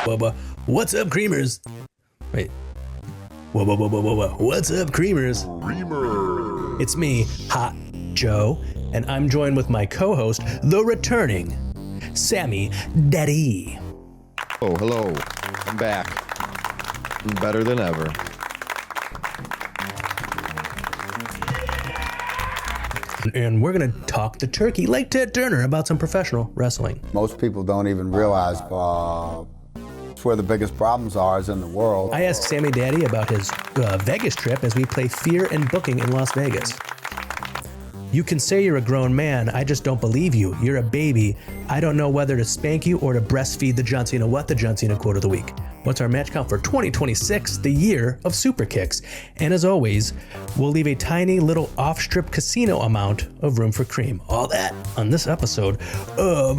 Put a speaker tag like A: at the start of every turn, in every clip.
A: What's up, creamers? Wait. What's up, creamers?
B: Creamer.
A: It's me, Hot Joe, and I'm joined with my co-host, the returning Sammy Daddy.
B: Oh, hello. I'm back. I'm better than ever.
A: And we're gonna talk to Turkey like Ted Turner about some professional wrestling.
C: Most people don't even realize where the biggest problems are is in the world.
A: I asked Sammy Daddy about his Vegas trip as we play Fear and Booking in Las Vegas. You can say you're a grown man, I just don't believe you. You're a baby. I don't know whether to spank you or to breastfeed the John Cena what the John Cena quote of the week. What's our match count for 2026, the year of super kicks? And as always, we'll leave a tiny little off-strip casino amount of room for cream. All that on this episode of...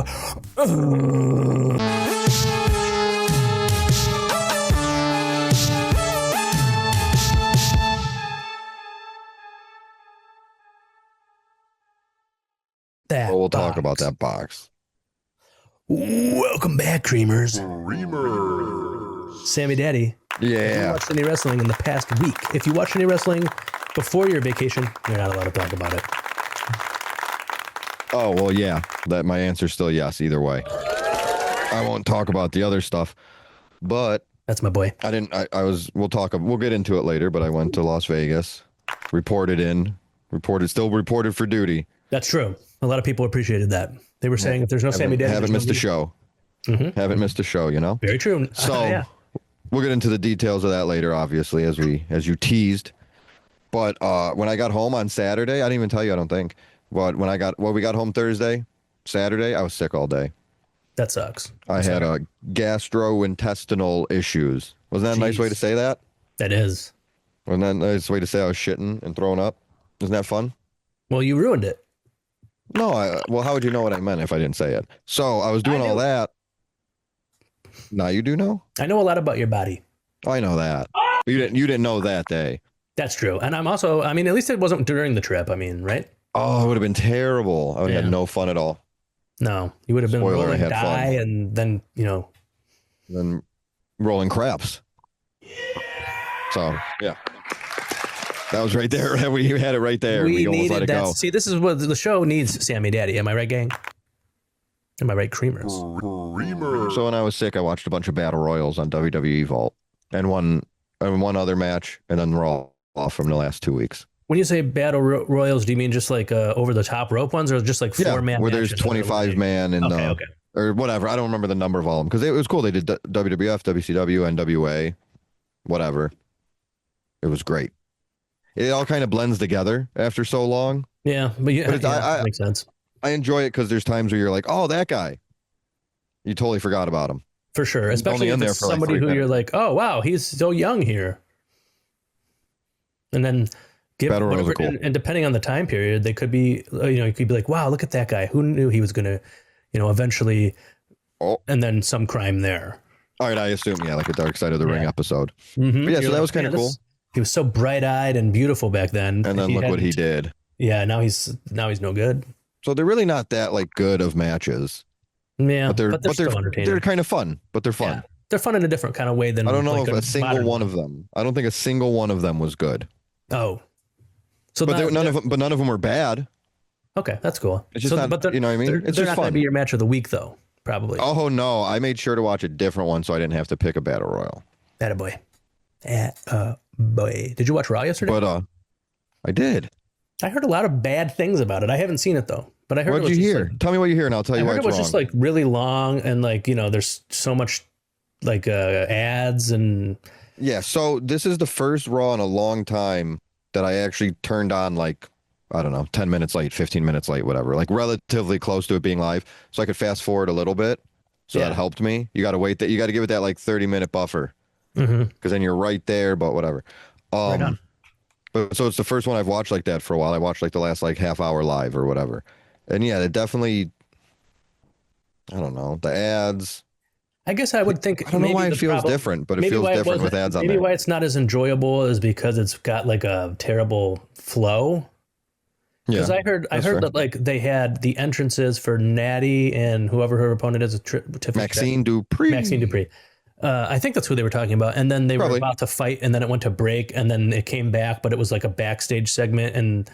A: That
B: We'll
A: box.
B: talk about that box.
A: Welcome back, creamers.
B: Creamer.
A: Sammy Daddy. Have you
B: Yeah.
A: watched any wrestling in the past week? If you watched any wrestling before your vacation, you're not allowed to talk about it.
B: Oh, well, yeah. That my answer's still yes, either way. I won't talk about the other stuff, but
A: That's my boy.
B: we'll get into it later, but I went to Las Vegas, reported for duty.
A: That's true. A lot of people appreciated that. They were saying if there's no Sammy Daddy,
B: Haven't
A: there's
B: missed a show. Haven't missed a show, you know?
A: Very true.
B: So
A: Yeah.
B: we'll get into the details of that later, obviously, as you teased. But when I got home on Saturday, I didn't even tell you, I don't think. But we got home Thursday, Saturday, I was sick all day.
A: That sucks.
B: I had gastrointestinal issues. Wasn't that a nice way to say that?
A: That is.
B: Wasn't that a nice way to say I was shitting and throwing up? Isn't that fun?
A: Well, you ruined it.
B: No, well, how would you know what I meant if I didn't say it? So I was doing all that. Now you do know?
A: I know a lot about your body.
B: I know that. You didn't know that day.
A: That's true. And I'm also, at least it wasn't during the trip. Right?
B: Oh, it would have been terrible. I would have had no fun at all.
A: No, you would have been
B: Spoiler, I
A: rolling
B: had
A: die
B: fun.
A: and then,
B: Then rolling craps. So, yeah. That was right there. We had it right there. We almost let it go.
A: See, this is what the show needs, Sammy Daddy. Am I right, gang? Am I right, creamers?
B: So when I was sick, I watched a bunch of battle royals on WWE Vault and one other match, and then Raw off from the last 2 weeks.
A: When you say battle royals, do you mean just like over the top rope ones, or just like 4-man?
B: Where there's 25 man and
A: okay.
B: or whatever. I don't remember the number of all of them because it was cool. They did WWF, WCW, NWA, whatever. It was great. It all kind of blends together after so long.
A: Yeah, but that makes sense.
B: I enjoy it because there's times where you're like, oh, that guy. You totally forgot about him.
A: For sure, especially if it's somebody who you're like, oh, wow, he's so young here. And then
B: Battle royals are cool.
A: And depending on the time period, they could be, you could be like, wow, look at that guy. Who knew he was going to, eventually, and then some crime there.
B: All right, I assume, like a Dark Side of the Ring episode.
A: Mm-hmm.
B: But yeah, so that was kind of cool.
A: He was so bright-eyed and beautiful back then.
B: And then look what he did.
A: Yeah, now he's no good.
B: So they're really not that good of matches.
A: Yeah,
B: but they're
A: still entertaining.
B: They're kind of fun, but they're fun.
A: Yeah, they're fun in a different kind of way than
B: I don't know
A: like
B: if a single one of them. I don't think a single one of them was good.
A: Oh, so
B: but none of them were bad.
A: Okay, that's cool.
B: It's just not, you know what I mean? It's
A: they're
B: just
A: not
B: fun.
A: Gonna be your match of the week though, probably.
B: Oh no, I made sure to watch a different one so I didn't have to pick a battle royal.
A: Attaboy. Boy, did you watch Raw yesterday?
B: But I did.
A: I heard a lot of bad things about it. I haven't seen it though, but I heard.
B: What did you hear? Tell me what you hear, and I'll tell you why it's wrong.
A: It was just like really long, and there's so much ads and.
B: Yeah, so this is the first Raw in a long time that I actually turned on 10 minutes late, 15 minutes late, whatever, relatively close to it being live, so I could fast forward a little bit. So that helped me. You got to wait you got to give it that 30-minute buffer. Because then you're right there, but whatever.
A: Right on.
B: But so it's the first one I've watched like that for a while. I watched the last half hour live or whatever, and yeah, it definitely. I don't know, the ads.
A: I guess I would think.
B: I don't know why it feels different, but it feels different with ads on there.
A: Maybe why it's not as enjoyable is because it's got a terrible flow. Because I heard that they had the entrances for Natty and whoever her opponent is,
B: Maxine Dupree.
A: I think that's who they were talking about. And then they
B: Probably.
A: were about to fight, and then it went to break, and then it came back, but it was like a backstage segment, and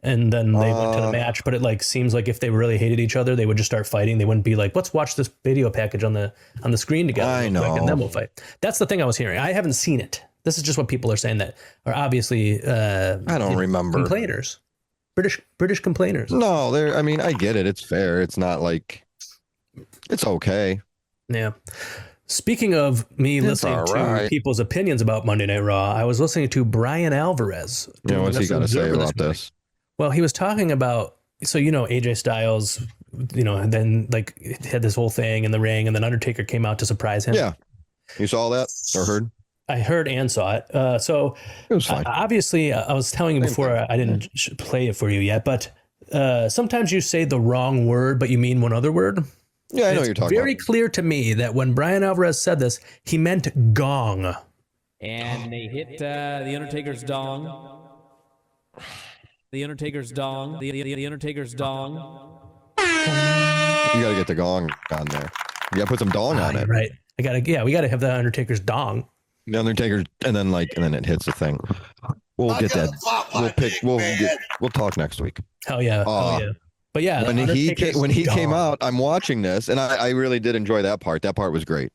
A: then they went to the match. But it like seems like if they really hated each other, they would just start fighting. They wouldn't be like, let's watch this video package on the screen together,
B: I
A: real
B: know.
A: quick, and then we'll fight. That's the thing I was hearing. I haven't seen it. This is just what people are saying that are obviously
B: I don't remember.
A: complainers, British complainers.
B: No, I mean, I get it. It's fair. It's not like it's okay.
A: Yeah. Speaking of me listening to people's opinions about Monday Night Raw, I was listening to Brian Alvarez.
B: Yeah, what's he got to say about this?
A: Well, he was talking about, so AJ Styles, and then like had this whole thing in the ring, and then Undertaker came out to surprise him.
B: Yeah, you saw that or heard?
A: I heard and saw it. So
B: it was fine.
A: Obviously, I was telling you before I didn't play it for you yet, but sometimes you say the wrong word, but you mean one other word.
B: Yeah, I know what you're talking
A: about. Very
B: about.
A: clear to me that when Brian Alvarez said this, he meant gong.
D: And they hit the Undertaker's dong. The Undertaker's dong. The Undertaker's dong.
B: You got to get the gong on there. You got to put some dong on it.
A: Right. We got to have the Undertaker's dong.
B: The Undertaker, and then it hits the thing. We'll get that. We'll talk next week.
A: Hell yeah. But yeah,
B: when he came out, I'm watching this, and I really did enjoy that part. That part was great.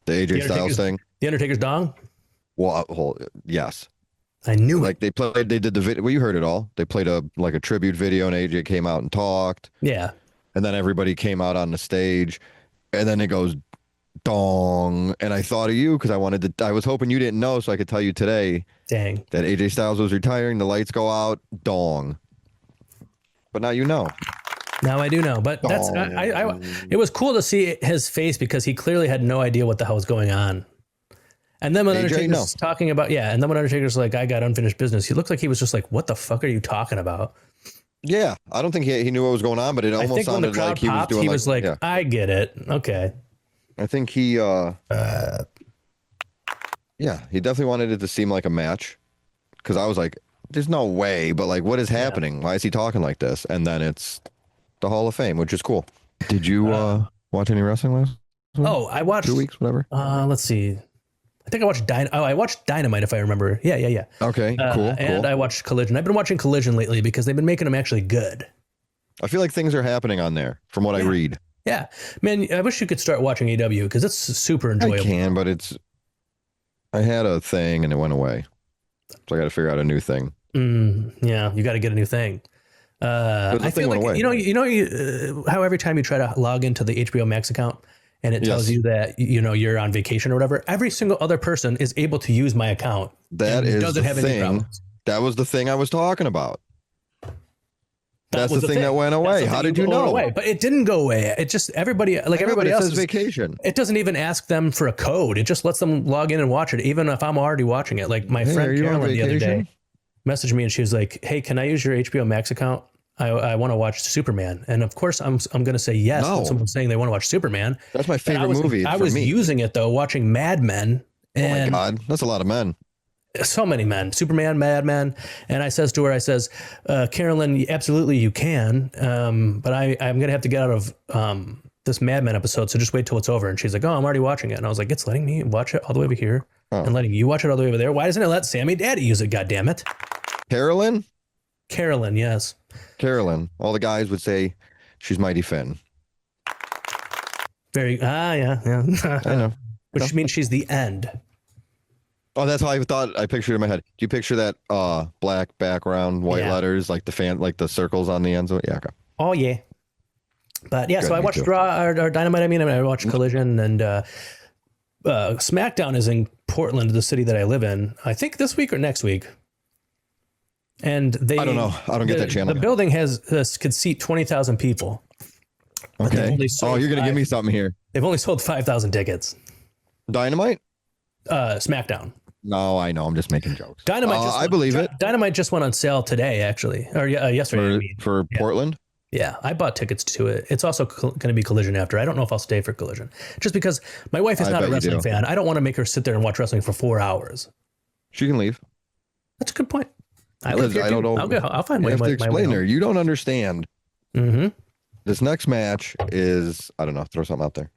B: The AJ Styles thing.
A: The Undertaker's dong?
B: Well, yes.
A: I knew
B: it. They did the video. Well, you heard it all. They played a tribute video, and AJ came out and talked.
A: Yeah.
B: And then everybody came out on the stage, and then it goes dong. And I thought of you because I was hoping you didn't know, so I could tell you today.
A: Dang.
B: That AJ Styles was retiring. The lights go out. Dong. But now you know.
A: Now I do know. But that's it was cool to see his face because he clearly had no idea what the hell was going on. And then when Undertaker's talking about, and then when Undertaker's like, I got unfinished business, he looked like he was just like, what the fuck are you talking about?
B: Yeah, I don't think he knew what was going on, but it almost sounded like he was doing.
A: He was like, I get it. Okay.
B: I think he, he definitely wanted it to seem like a match, because I was like, there's no way, but like, what is happening? Why is he talking like this? And then it's the Hall of Fame, which is cool. Did you watch any wrestling last week?
A: Oh, I watched
B: 2 weeks, whatever.
A: Let's see. I think I watched I watched Dynamite, if I remember. Yeah.
B: Okay, cool.
A: And I watched Collision. I've been watching Collision lately because they've been making them actually good.
B: I feel like things are happening on there from what I read.
A: Yeah, man, I wish you could start watching AW because it's super enjoyable.
B: I can, but I had a thing and it went away, so I got to figure out a new thing.
A: Yeah, you got to get a new thing. I feel like how every time you try to log into the HBO Max account and it tells you that you're on vacation or whatever, every single other person is able to use my account.
B: That is the thing. That was the thing I was talking about. That's the thing that went away. How did you know?
A: But it didn't go away. It just everybody else
B: says vacation.
A: It doesn't even ask them for a code. It just lets them log in and watch it, even if I'm already watching it. Like my friend Carolyn the other day messaged me and she was like, "Hey, can I use your HBO Max account? I want to watch Superman." And of course, I'm going to say yes.
B: No.
A: When someone's saying they want to watch Superman.
B: That's my favorite movie.
A: I was using it though, watching Mad Men. And
B: oh my God, that's a lot of men.
A: So many men, Superman, Mad Men. And I says to her, Carolyn, absolutely you can. But I'm going to have to get out of this Mad Men episode. So just wait till it's over. And she's like, oh, I'm already watching it. And I was like, it's letting me watch it all the way over here and letting you watch it all the way over there. Why doesn't it let Sammy Daddy use it? God damn it.
B: Carolyn,
A: yes.
B: Carolyn. All the guys would say she's Mighty Finn.
A: Yeah.
B: I know.
A: Which means she's the end.
B: Oh, that's how I pictured it in my head. Do you picture that black background, white letters, like the circles on the ends of it? Yeah. Okay.
A: Oh yeah. But yeah, so I watched Raw or Dynamite. I watched Collision, and SmackDown is in Portland, the city that I live in. I think this week or next week. And I
B: don't know. I don't get that channel.
A: The building could seat 20,000 people.
B: Okay. You're gonna give me something here.
A: They've only sold 5,000 tickets.
B: Dynamite?
A: SmackDown.
B: No, I know. I'm just making jokes.
A: Dynamite.
B: I believe it.
A: Dynamite just went on sale today, actually, or yesterday.
B: For Portland.
A: Yeah, I bought tickets to it. It's also going to be Collision after. I don't know if I'll stay for Collision, just because my wife is not a wrestling fan. I don't want to make her sit there and watch wrestling for 4 hours.
B: She can leave.
A: That's a good point. I live here.
B: I don't know.
A: I'll find
B: you
A: way.
B: have to explain her. You don't understand.
A: Mm-hmm.
B: This next match is, I don't know. Throw something out there.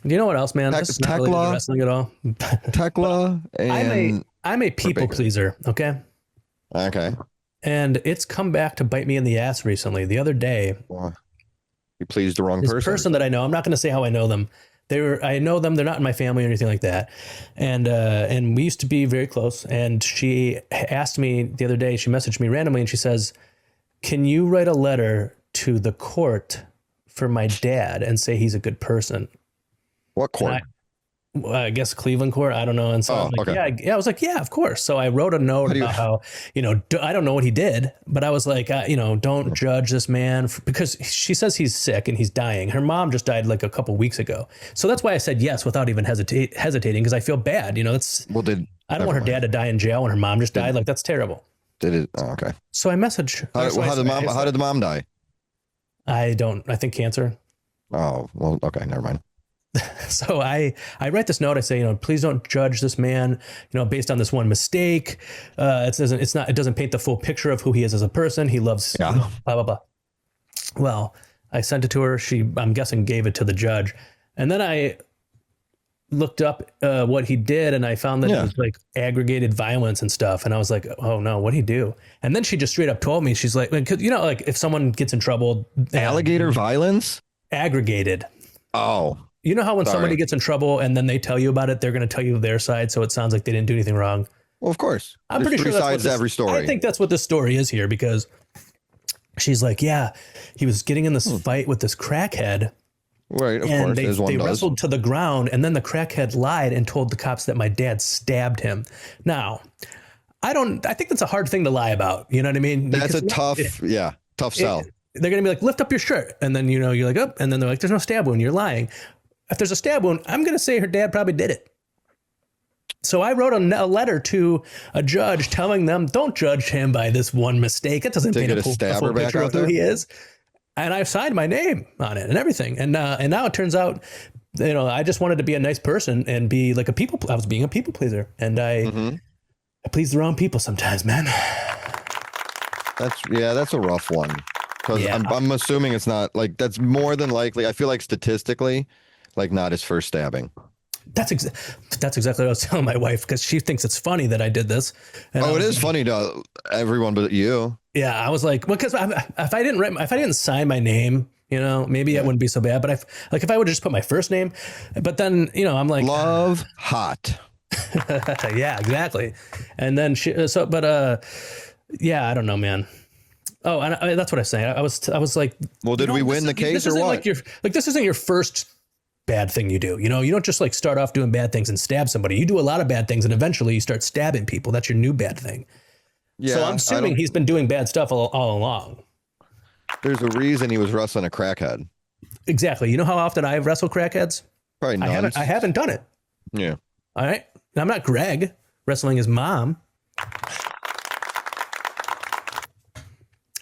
A: You know what else, man? This is not related to wrestling at all.
B: Tekla and
A: I'm a people pleaser. Okay.
B: Okay.
A: And it's come back to bite me in the ass recently. The other day,
B: you pleased the wrong
A: this person that I know. I'm not going to say how I know them. I know them. They're not in my family or anything like that. And we used to be very close. And she asked me the other day, she messaged me randomly and she says, can you write a letter to the court for my dad and say he's a good person?
B: What court?
A: I guess Cleveland court. I don't know. And so I was like,
B: okay.
A: yeah, I was like, yeah, of course. So I wrote a note about how, I don't know what he did, but I was like, don't judge this man because she says he's sick and he's dying. Her mom just died like a couple weeks ago. So that's why I said yes without even hesitating because I feel bad. I don't want her dad to die in jail when her mom just died. Like that's terrible.
B: Did it? Oh, okay.
A: So I messaged.
B: How did the mom die?
A: I think cancer.
B: Oh, well, okay. Never mind.
A: So I write this note. I say, please don't judge this man, based on this one mistake. It doesn't paint the full picture of who he is as a person. He loves blah, blah, blah. Well, I sent it to her. She, I'm guessing, gave it to the judge. And then I looked up what he did and I found that it was like aggregated violence and stuff. And I was like, oh no, what'd he do? And then she just straight up told me, she's like, like if someone gets in trouble.
B: Alligator violence?
A: Aggregated.
B: Oh.
A: You know how when somebody gets in trouble and then they tell you about it, they're going to tell you their side. So it sounds like they didn't do anything wrong.
B: Well, of course.
A: I'm pretty sure that's
B: sides to every story.
A: I think that's what this story is here because she's like, yeah, he was getting in this fight with this crackhead.
B: Right. Of course.
A: They wrestled to the ground and then the crackhead lied and told the cops that my dad stabbed him. Now, I think that's a hard thing to lie about. You know what I mean?
B: That's a tough sell.
A: They're going to be like, lift up your shirt. And then, you're like, oh, and then they're like, there's no stab wound. You're lying. If there's a stab wound, I'm going to say her dad probably did it. So I wrote a letter to a judge telling them, don't judge him by this one mistake. It doesn't paint a full picture of who he is. And I signed my name on it and everything. And now it turns out, I just wanted to be a nice person and be like I was being a people pleaser. And I please the wrong people sometimes, man.
B: That's a rough one. Because I'm assuming it's not like, that's more than likely. I feel like statistically, like not his first stabbing.
A: That's exactly what I was telling my wife because she thinks it's funny that I did this. And
B: it is funny to everyone but you. Yeah,
A: I was like, well, because if I didn't sign my name, maybe it wouldn't be so bad. But if I would just put my first name, but then I'm like,
B: love hot.
A: Yeah, exactly. And then I don't know, man. Oh, and that's what I was saying. I was like,
B: well, did we win the case or what?
A: This isn't your first bad thing you do. You don't just like start off doing bad things and stab somebody. You do a lot of bad things and eventually you start stabbing people. That's your new bad thing. Yeah, so I'm assuming he's been doing bad stuff all along.
B: There's a reason he was wrestling a crackhead.
A: Exactly. You know how often I've wrestled crackheads?
B: Probably none.
A: I haven't done it.
B: Yeah.
A: All right. I'm not Greg wrestling his mom.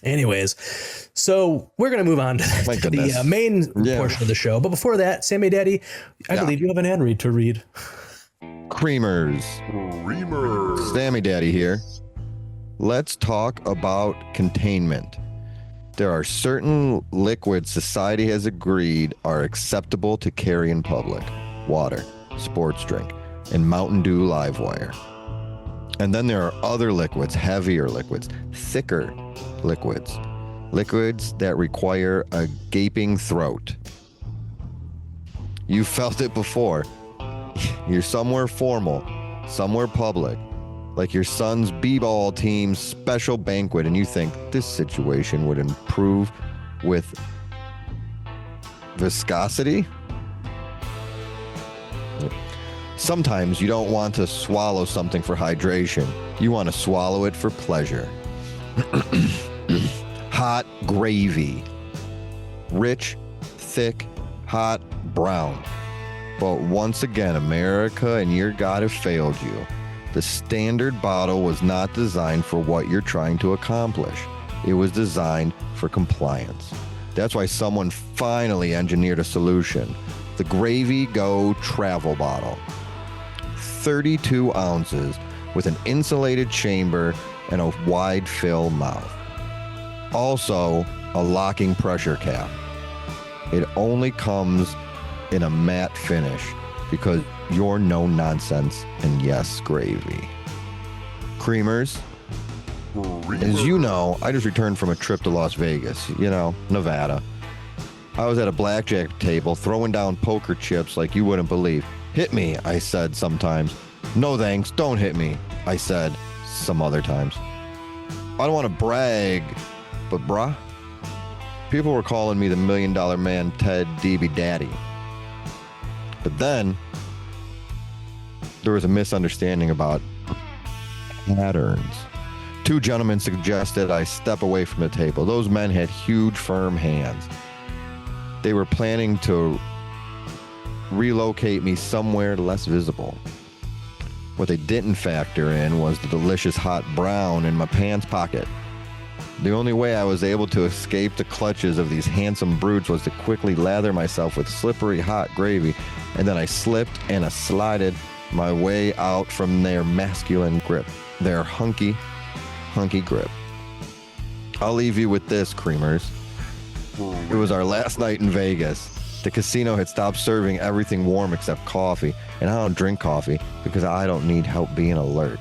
A: Anyways, so we're going to move on to the main portion of the show. But before that, Sammy Daddy, I believe you have an ad read to read.
B: Creamers. Sammy Daddy here. Let's talk about containment. There are certain liquids society has agreed are acceptable to carry in public. Water, sports drink, and Mountain Dew Livewire. And then there are other liquids, heavier liquids, thicker liquids that require a gaping throat. You felt it before. You're somewhere formal, somewhere public, like your son's b-ball team's special banquet, and you think this situation would improve with viscosity? Sometimes you don't want to swallow something for hydration. You want to swallow it for pleasure. Hot gravy. Rich, thick, hot, brown. But once again, America and your God have failed you. The standard bottle was not designed for what you're trying to accomplish. It was designed for compliance. That's why someone finally engineered a solution. The Gravy Go travel bottle. 32 ounces with an insulated chamber and a wide fill mouth. Also, a locking pressure cap. It only comes in a matte finish because you're no nonsense and yes, gravy. Creamers, as you know, I just returned from a trip to Las Vegas, Nevada. I was at a blackjack table throwing down poker chips like you wouldn't believe. Hit me, I said sometimes. No thanks, don't hit me, I said some other times. I don't want to brag, but bruh, people were calling me the $1 Million Man Ted DB Daddy. But then there was a misunderstanding about patterns. Two gentlemen suggested I step away from the table. Those men had huge, firm hands. They were planning to relocate me somewhere less visible. What they didn't factor in was the delicious hot brown in my pants pocket. The only way I was able to escape the clutches of these handsome brutes was to quickly lather myself with slippery hot gravy, and then I slipped and I slided my way out from their masculine grip, their hunky grip. I'll leave you with this, Creamers. It was our last night in Vegas. The casino had stopped serving everything warm except coffee, and I don't drink coffee because I don't need help being alert.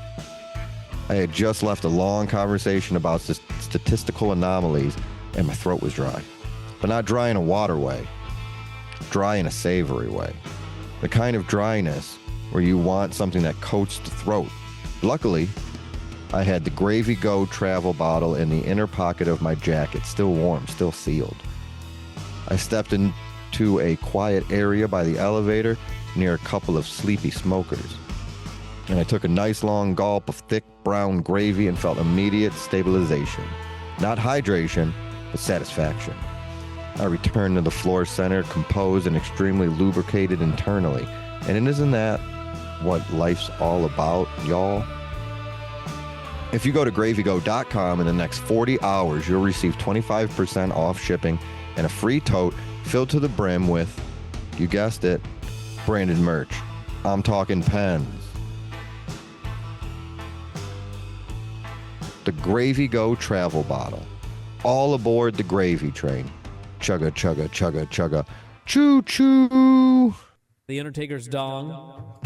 B: I had just left a long conversation about statistical anomalies, and my throat was dry. But not dry in a water way, dry in a savory way. The kind of dryness where you want something that coats the throat. Luckily, I had the Gravy Go travel bottle in the inner pocket of my jacket, still warm, still sealed. I stepped into a quiet area by the elevator near a couple of sleepy smokers, and I took a nice long gulp of thick brown gravy and felt immediate stabilization. Not hydration, but satisfaction. I returned to the floor center, composed and extremely lubricated internally. And isn't that what life's all about, y'all? If you go to gravygo.com in the next 40 hours, you'll receive 25% off shipping and a free tote filled to the brim with, you guessed it, branded merch. I'm talking pens. The Gravy Go travel bottle. All aboard the gravy train. Chugga, chugga, chugga, chugga. Choo, choo.
D: The Undertaker's dong.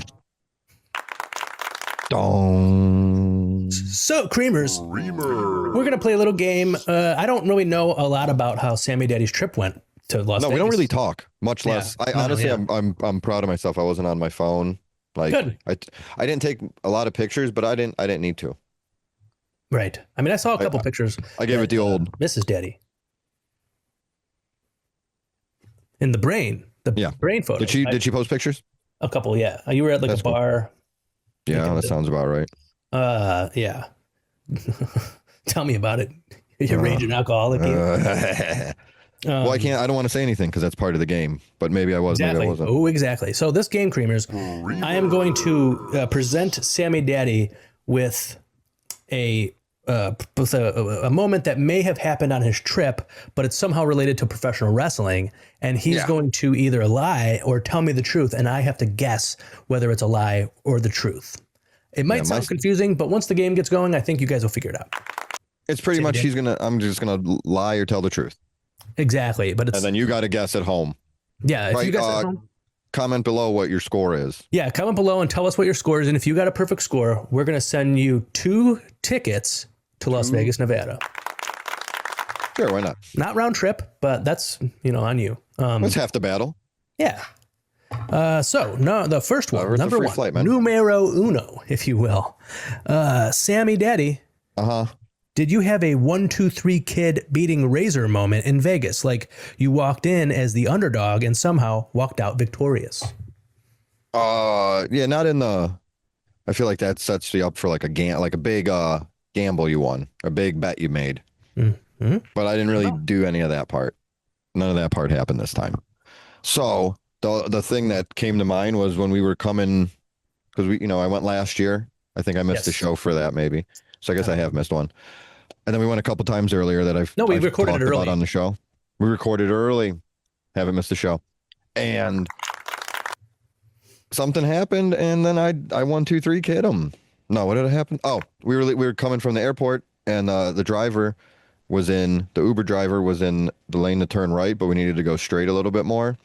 B: Dong.
A: So, Creamers, we're going to play a little game. I don't really know a lot about how Sammy Daddy's trip went to Las Vegas.
B: No, we don't really talk, much less.
A: Yeah.
B: Honestly, I'm proud of myself. I wasn't on my phone.
A: Good.
B: I didn't take a lot of pictures, but I didn't need to.
A: Right. I mean, I saw a couple pictures.
B: I gave it the old
A: Mrs. Daddy. In the brain. Brain photo.
B: Did she post pictures?
A: A couple, yeah. You were at like a bar.
B: Yeah, that sounds about right.
A: Yeah. Tell me about it. You're raging alcoholic.
B: Well, I don't want to say anything because that's part of the game, but maybe I was.
A: Exactly.
B: Maybe I wasn't.
A: Oh, exactly. So this game, Creamers, I am going to present Sammy Daddy with a moment that may have happened on his trip, but it's somehow related to professional wrestling. And he's going to either lie or tell me the truth. And I have to guess whether it's a lie or the truth. It might sound confusing, but once the game gets going, I think you guys will figure it out.
B: It's pretty much I'm just going to lie or tell the truth.
A: Exactly. But it's,
B: and then you got to guess at home.
A: Yeah. If
B: right,
A: you guys at home,
B: comment below what your score is.
A: Yeah. Comment below and tell us what your score is. And if you got a perfect score, we're going to send you 2 tickets to Las Vegas, Nevada.
B: Sure, why not?
A: Not round trip, but that's, on you.
B: That's half the battle.
A: Yeah. So the first one, number one,
B: flight,
A: numero uno, if you will. Sammy Daddy. Did you have a 1, 2, 3 kid beating Razor moment in Vegas? Like you walked in as the underdog and somehow walked out victorious?
B: Yeah, not in the. I feel like that sets you up for like a big gamble you won, a big bet you made. Mm-hmm. But I didn't really do any of that part. None of that part happened this time. So the thing that came to mind was when we were coming, because I went last year. I think I missed a show for that maybe. So I guess I have missed one. And then we went a couple times earlier that we recorded it early on the show. We recorded early. Haven't missed the show. And something happened, and then I 1, 2, 3 kid him. No, what did happen? Oh, we were coming from the airport, and the Uber driver was in the lane to turn right, but we needed to go straight a little bit more.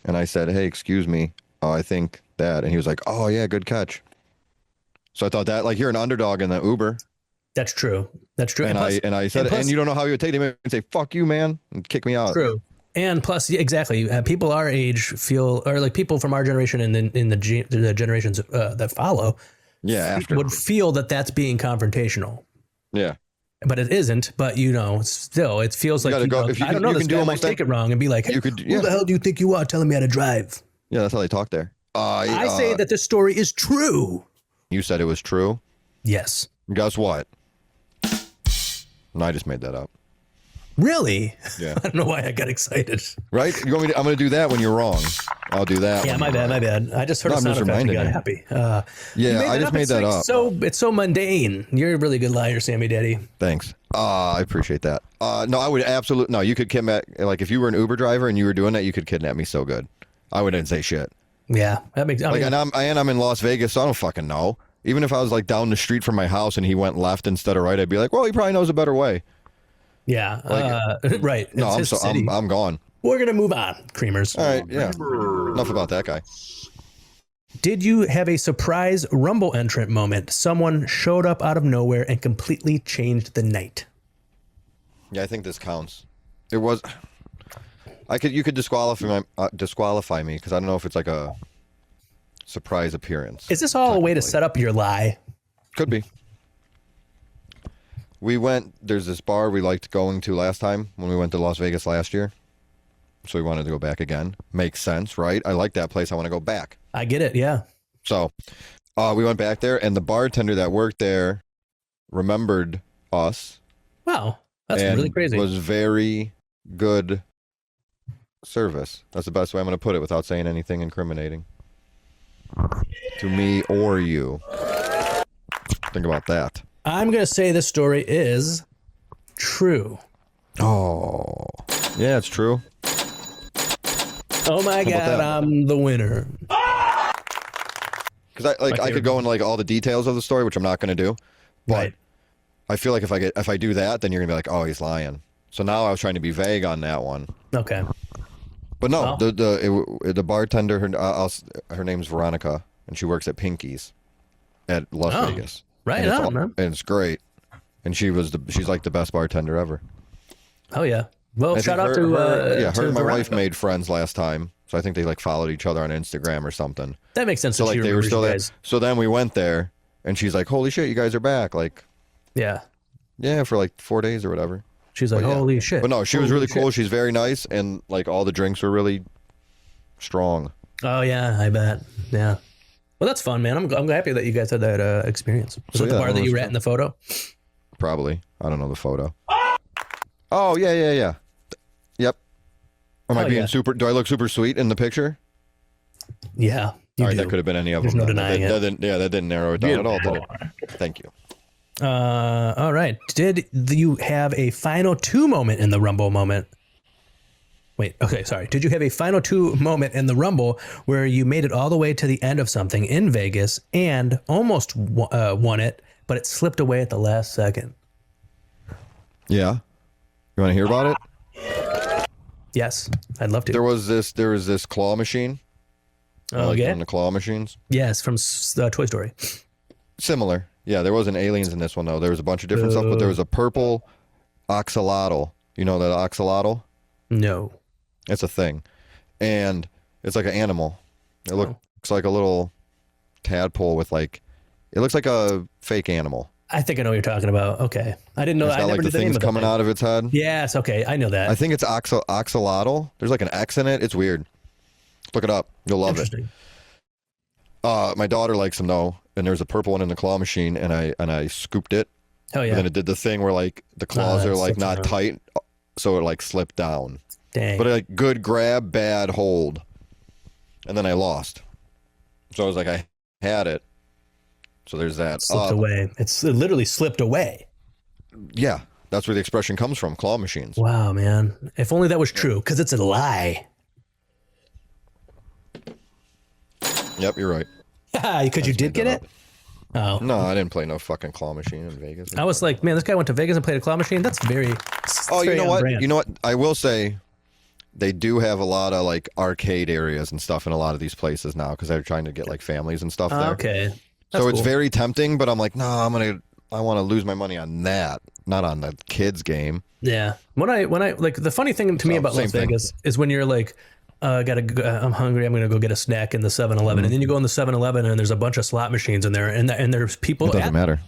B: And I said, hey, excuse me. I think that. And he was like, oh, yeah, good catch. So I thought that, like, you're an underdog in the Uber.
A: That's true. That's true.
B: And I said, and you don't know how you would take him and say, fuck you, man, and kick me out.
A: True. And plus, yeah, exactly. People our age feel, or like people from our generation and then in the generations that follow, would feel that that's being confrontational.
B: Yeah.
A: But it isn't. But still, it feels like I don't know. This guy might take it wrong and be like, hey, who the hell do you think you are telling me how to drive?
B: Yeah, that's how they talk there.
A: I say that this story is true.
B: You said it was true.
A: Yes.
B: Guess what? No, I just made that up.
A: Really?
B: Yeah.
A: I don't know why I got excited.
B: Right? You want me to, I'm going to do that when you're wrong. I'll do that.
A: Yeah, my bad. I just heard a sound effect and got happy.
B: I just made that up.
A: It's so mundane. You're a really good liar, Sammy Daddy.
B: Thanks. I appreciate that. No, I would absolutely. No, you could kidnap. Like if you were an Uber driver and you were doing that, you could kidnap me so good. I wouldn't say shit.
A: Yeah, that makes.
B: And I'm in Las Vegas, so I don't fucking know. Even if I was like down the street from my house and he went left instead of right, I'd be like, well, he probably knows a better way.
A: Yeah, right.
B: No, I'm gone.
A: We're gonna move on, Creamers.
B: All right, yeah. Enough about that guy.
A: Did you have a surprise Rumble entrant moment? Someone showed up out of nowhere and completely changed the night.
B: Yeah, I think this counts. It was. You could disqualify me because I don't know if it's like a surprise appearance.
A: Is this all a way to set up your lie?
B: Could be. There's this bar we liked going to last time when we went to Las Vegas last year. So we wanted to go back again. Makes sense, right? I like that place. I want to go back.
A: I get it, yeah.
B: So we went back there, and the bartender that worked there remembered us.
A: Wow, that's really crazy.
B: Was very good service. That's the best way I'm going to put it without saying anything incriminating to me or you. Think about that.
A: I'm going to say this story is true.
B: Oh, yeah, it's true.
A: Oh my God, I'm the winner.
B: Because I could go into like all the details of the story, which I'm not going to do. But
A: right.
B: I feel like if I do that, then you're going to be like, oh, he's lying. So now I was trying to be vague on that one.
A: Okay.
B: But no, the bartender, her name's Veronica, and she works at Pinky's at Las Vegas.
A: Right on, man.
B: And it's great. And she's like the best bartender ever.
A: Oh yeah. Well, shout out to
B: her and my wife made friends last time, so I think they like followed each other on Instagram or something.
A: That makes sense.
B: So like they were still there. So then we went there, and she's like, "Holy shit, you guys are back!" Like, yeah, for like 4 days or whatever.
A: She's like, "Holy shit!"
B: But no, she was really cool. She's very nice, and like all the drinks were really strong.
A: Oh yeah, I bet. Yeah. Well, that's fun, man. I'm happy that you guys had that experience. Was it the bar that you were at in the photo?
B: Probably. I don't know the photo. Oh yeah. Yep. Am I being super? Do I look super sweet in the picture?
A: Yeah.
B: All right, that could have been any of them.
A: There's no denying it.
B: That didn't narrow it down at all, did it? Thank you.
A: All right. Did you have a final two moment in the Rumble moment? Wait, okay, sorry. Did you have a final two moment in the Rumble where you made it all the way to the end of something in Vegas and almost won it, but it slipped away at the last second?
B: Yeah. You want to hear about it?
A: Yes, I'd love to.
B: There was this claw machine.
A: Okay.
B: Like the claw machines.
A: Yes, from Toy Story.
B: Similar. Yeah, there wasn't aliens in this one, though. There was a bunch of different stuff, but there was a purple axolotl. You know that axolotl?
A: No.
B: It's a thing. And it's like an animal. It looks like a little tadpole with like... It looks like a fake animal.
A: I think I know what you're talking about. Okay. I didn't know.
B: It's got like the things coming out of its head.
A: Yes, okay. I know that.
B: I think it's axolotl. There's like an X in it. It's weird. Look it up. You'll love it. My daughter likes them though, and there's a purple one in the claw machine, and I scooped it.
A: Oh yeah.
B: And then it did the thing where like the claws are like not tight, so it like slipped down.
A: Dang.
B: But like good grab, bad hold, and then I lost. So I was like, I had it. So there's that.
A: Slipped away. It literally slipped away.
B: Yeah, that's where the expression comes from. Claw machines.
A: Wow, man. If only that was true, because it's a lie.
B: Yep, you're right.
A: Because you did get it? Oh.
B: No, I didn't play no fucking claw machine in Vegas.
A: I was like, man, this guy went to Vegas and played a claw machine? That's very
B: you know what?
A: brand.
B: You know what? I will say, they do have a lot of like arcade areas and stuff in a lot of these places now because they're trying to get like families and stuff there.
A: Okay.
B: So it's
A: cool.
B: very tempting, but I'm like, no, I want to lose my money on that, not on the kids game.
A: Yeah. When I like the funny thing to me about Las Vegas is when you're like, I'm hungry. I'm going to go get a snack in the 7-Eleven. And then you go in the 7-Eleven and there's a bunch of slot machines in there and there's people.
B: It doesn't matter.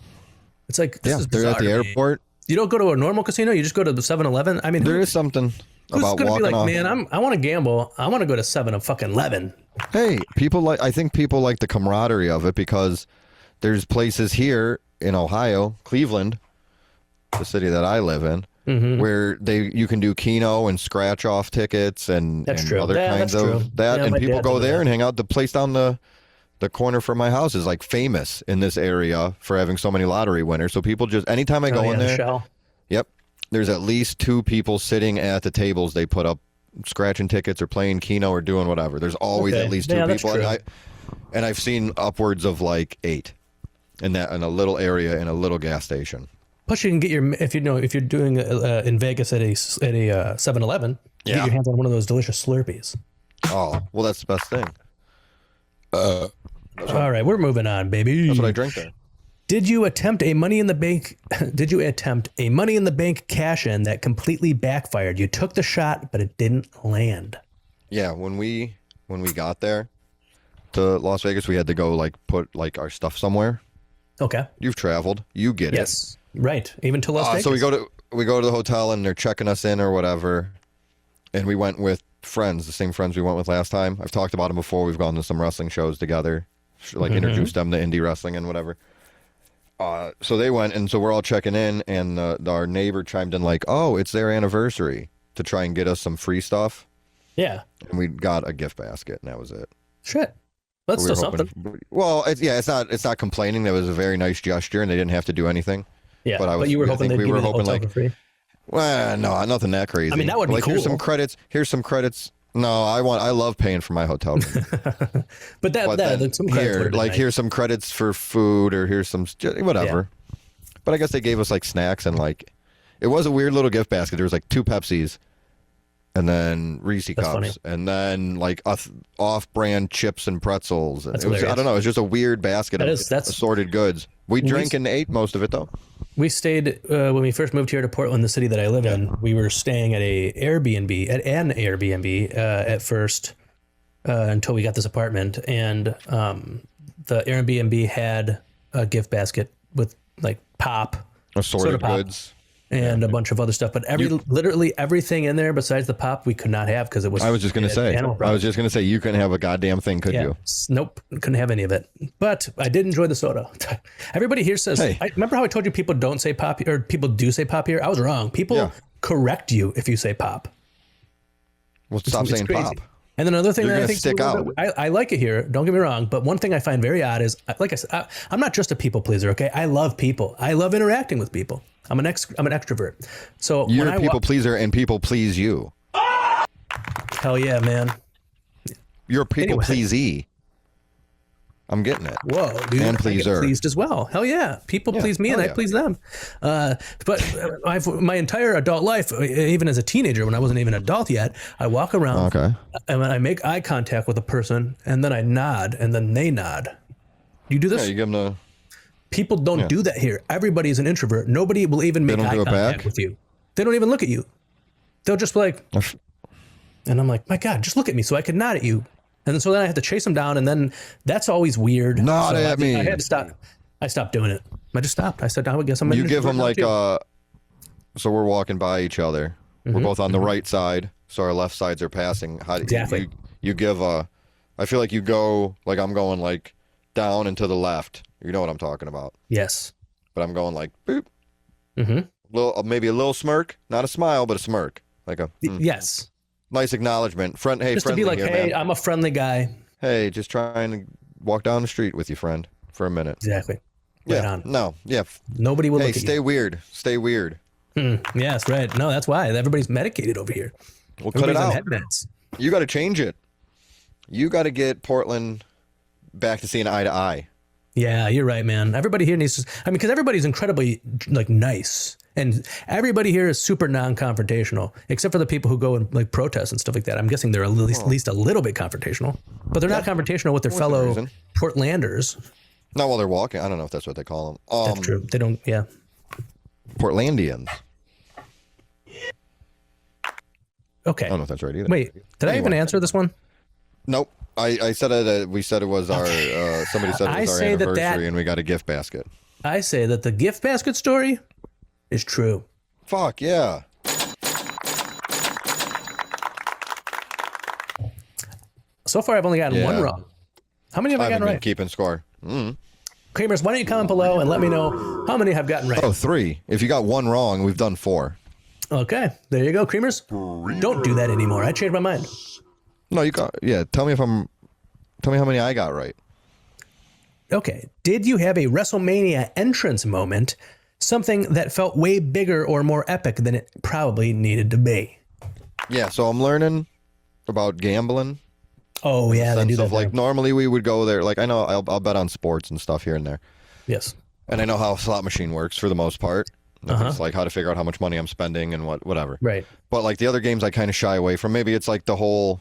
A: It's like,
B: they're at the airport.
A: You don't go to a normal casino. You just go to the 7-Eleven. I mean,
B: there is something about
A: gonna
B: walking
A: be like,
B: off.
A: man, I want to gamble. I want to go to 7-Eleven.
B: Hey, I think people like the camaraderie of it because there's places here in Ohio, Cleveland, the city that I live in, where you can do Keno and scratch off tickets and other kinds of that. Yeah, and people go there and hang out. The place down the corner from my house is like famous in this area for having so many lottery winners. So people just, anytime I go in there, yep, there's at least 2 people sitting at the tables they put up scratching tickets or playing Keno or doing whatever. There's always at least 2 people. And I've seen upwards of like 8 in a little area in a little gas station.
A: Plus, you can get if you're doing in Vegas at a 7-Eleven, you get your hands on one of those delicious Slurpees.
B: Oh, well, that's the best thing.
A: All right, we're moving on, baby.
B: That's what I drink there.
A: Did you attempt a Money in the Bank? Did you attempt a Money in the Bank cash in that completely backfired? You took the shot, but it didn't land.
B: Yeah, when we got there to Las Vegas, we had to go like put like our stuff somewhere.
A: Okay.
B: You've traveled. You get it.
A: Yes. Right. Even to Las Vegas.
B: So we go to the hotel and they're checking us in or whatever, and we went with friends, the same friends we went with last time. I've talked about them before. We've gone to some wrestling shows together, like introduced them to indie wrestling and whatever. So they went, and so we're all checking in, and our neighbor chimed in like, "Oh, it's their anniversary," to try and get us some free stuff.
A: Yeah.
B: And we got a gift basket, and that was it.
A: Shit. That's still something.
B: Well, it's not complaining. That was a very nice gesture, and they didn't have to do anything.
A: Yeah, but you were hoping they'd give you the hotel for free?
B: Well, no, nothing that crazy.
A: I mean, that would be cool.
B: Here's some credits. No, I love paying for my hotel room.
A: but some credits
B: here's some credits for food, or here's some whatever. Yeah. But I guess they gave us like snacks and like it was a weird little gift basket. There was like 2 Pepsis, and then Reese cups, funny. And then like off-brand chips and pretzels. I don't know. It was just a weird basket of assorted goods. We drank and ate most of it though.
A: We stayed when we first moved here to Portland, the city that I live in. We were staying at an Airbnb at first until we got this apartment, and the Airbnb had a gift basket with like
B: assorted goods,
A: and a bunch of other stuff. But literally everything in there besides the pop we could not have because it was.
B: I was just going to say you couldn't have a goddamn thing, could you?
A: Nope, couldn't have any of it. But I did enjoy the soda. Everybody here says. Hey. Remember how I told you people don't say pop or people do say pop here? I was wrong. People correct you if you say pop.
B: Well, stop saying pop.
A: And then another thing that I think
B: stick out.
A: I like it here. Don't get me wrong, but one thing I find very odd is, like I said, I'm not just a people pleaser. Okay, I love people. I love interacting with people. I'm an extrovert. So
B: you're a people pleaser, and people please you.
A: Hell yeah, man!
B: You're a people pleasee. I'm getting it.
A: Whoa, dude!
B: And pleaser.
A: I get pleased as well. Hell yeah! People please me, and I please them. But my entire adult life, even as a teenager, when I wasn't even an adult yet, I walk around, and when I make eye contact with a person, and then I nod, and then they nod. You do this?
B: Yeah, you give them the.
A: People don't do that here. Everybody is an introvert. Nobody will even make eye contact with you. They don't even look at you. They'll just be like, and I'm like, my God, just look at me so I can nod at you. And so then I have to chase them down, and then that's always weird.
B: Nod at me.
A: I had to stop. I stopped doing it. I just stopped. I said, I guess I'm.
B: You give them like so we're walking by each other. We're both on the right side, so our left sides are passing. How do you give a? I feel like you go like I'm going like down and to the left. You know what I'm talking about.
A: Yes.
B: But I'm going like boop. Maybe a little smirk, not a smile, but a smirk, like a
A: yes.
B: Nice acknowledgement. Just
A: to be like,
B: here,
A: hey,
B: man.
A: I'm a friendly guy.
B: Hey, just trying to walk down the street with you, friend, for a minute.
A: Exactly.
B: Right on. No. Yeah.
A: Nobody will.
B: Hey,
A: look at
B: stay
A: you.
B: weird. Stay weird.
A: Yes, right. No, that's why everybody's medicated over here.
B: We'll cut it out.
A: On headbands.
B: You got to change it. You got to get Portland back to seeing eye to eye.
A: Yeah, you're right, man. Everybody here needs to. I mean, because everybody's incredibly like nice. And everybody here is super non-confrontational, except for the people who go and like protest and stuff like that. I'm guessing they're at least a little bit confrontational, but they're not confrontational with their fellow Portlanders.
B: Not while they're walking. I don't know if that's what they call them.
A: That's true. They don't. Yeah.
B: Portlandians.
A: Okay.
B: I don't know if that's right either.
A: Wait, did I even answer this one?
B: Nope. I said it. We said it was our. Somebody said it was our anniversary, and we got a gift basket.
A: I say that the gift basket story is true.
B: Fuck yeah.
A: So far, I've only gotten one wrong. How many have I gotten right?
B: Keeping score.
A: Creamers, why don't you comment below and let me know how many have gotten right?
B: Oh, 3. If you got 1 wrong, we've done 4.
A: Okay, there you go, Creamers. Don't do that anymore. I changed my mind.
B: No, you got. Yeah, tell me how many I got right.
A: Okay, did you have a WrestleMania entrance moment, something that felt way bigger or more epic than it probably needed to be?
B: Yeah, so I'm learning about gambling.
A: Oh yeah, they do that.
B: Like normally we would go there. Like I know I'll bet on sports and stuff here and there.
A: Yes.
B: And I know how a slot machine works for the most part. It's like how to figure out how much money I'm spending and whatever.
A: Right.
B: But like the other games, I kind of shy away from. Maybe it's like the whole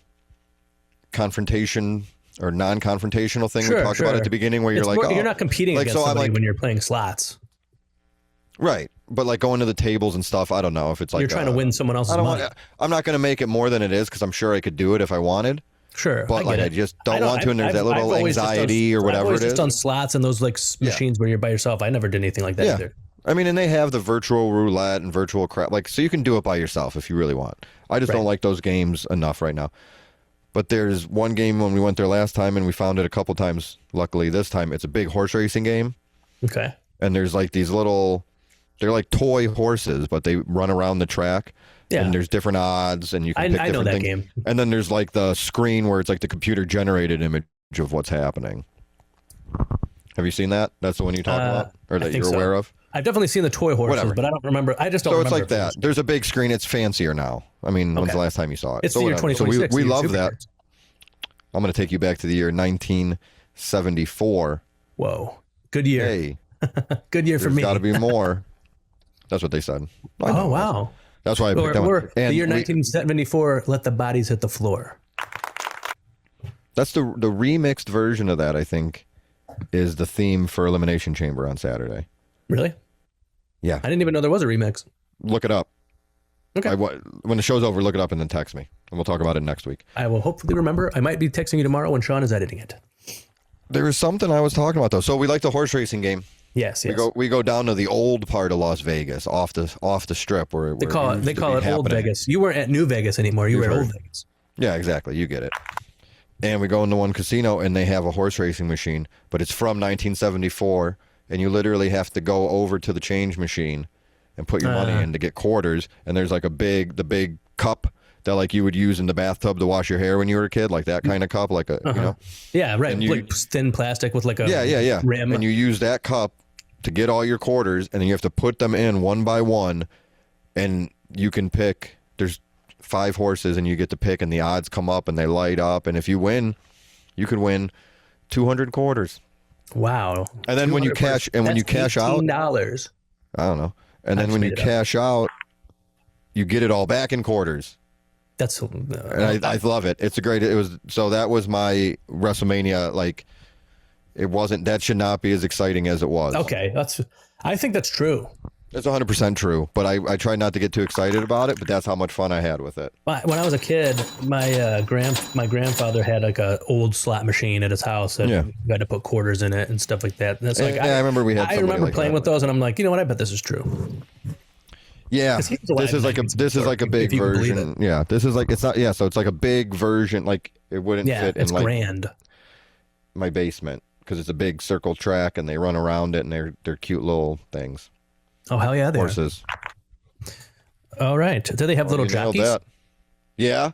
B: confrontation or non-confrontational thing we talked about at the beginning, where you're like,
A: you're not competing
B: like,
A: against somebody when you're playing slots.
B: Right. But like going to the tables and stuff, I don't know if it's like
A: you're trying to win someone else's money.
B: I'm not going to make it more than it is because I'm sure I could do it if I wanted.
A: Sure,
B: but I just don't want to, and there's that little anxiety or whatever it is.
A: I've always just done slots and those like machines where you're by yourself. I never did anything like that either.
B: I mean, and they have the virtual roulette and virtual crap, like so you can do it by yourself if you really want. I just don't like those games enough right now. But there's one game when we went there last time, and we found it a couple times. Luckily, this time it's a big horse racing game.
A: Okay.
B: And there's like these little, they're like toy horses, but they run around the track. Yeah. And there's different odds, and you can pick different
A: know that
B: things.
A: Game.
B: And then there's like the screen where it's like the computer generated image of what's happening. Have you seen that? That's the one you talk about, or that you're aware of?
A: I've definitely seen the toy horses, but I don't remember. I just don't remember.
B: So it's like that. There's a big screen. It's fancier now. I mean, when's the last time you saw it?
A: It's the year 2026.
B: So we love that. I'm going to take you back to the year 1974.
A: Whoa. Good year.
B: Hey.
A: Good year for me.
B: There's got to be more. That's what they said.
A: Oh, wow.
B: That's why I picked that one.
A: The year 1974, let the bodies hit the floor.
B: That's the remixed version of that, I think, is the theme for Elimination Chamber on Saturday.
A: Really?
B: Yeah.
A: I didn't even know there was a remix.
B: Look it up.
A: Okay.
B: When the show's over, look it up and then text me, and we'll talk about it next week.
A: I will hopefully remember. I might be texting you tomorrow when Sean is editing it.
B: There was something I was talking about, though. So we like the horse racing game.
A: Yes.
B: We go down to the old part of Las Vegas, off the strip where
A: they call it Old Vegas. You weren't at New Vegas anymore. You were at Old Vegas.
B: Yeah, exactly. You get it. And we go into one casino, and they have a horse racing machine, but it's from 1974, and you literally have to go over to the change machine and put your money in to get quarters. And there's like the big cup that like you would use in the bathtub to wash your hair when you were a kid, like that kind of cup, like a you know.
A: Yeah, right. Like thin plastic with like a rim.
B: And you use that cup to get all your quarters, and then you have to put them in one by one, and you can pick. There's 5 horses, and you get to pick, and the odds come up, and they light up, and if you win, you could win 200 quarters.
A: Wow!
B: And then when you cash out,
A: $18.
B: I don't know. And then when you cash out, you get it all back in quarters.
A: That's
B: and I love it. It's a great. It was so that was my WrestleMania. Like, it wasn't. That should not be as exciting as it was.
A: Okay, I think that's true.
B: It's 100% true, but I tried not to get too excited about it. But that's how much fun I had with it.
A: When I was a kid, my grandfather had like a old slot machine at his house that you had to put quarters in it and stuff like that. And that's like
B: I remember we had.
A: I remember playing with those, and I'm like, you know what? I bet this is true.
B: Yeah, this is like a big version. Yeah, this is like it's not. Yeah, so it's like a big version. Like it wouldn't fit in like
A: grand.
B: My basement because it's a big circle track and they run around it and they're cute little things.
A: Oh hell yeah, they
B: horses.
A: All right, do they have little jockeys?
B: That. Yeah,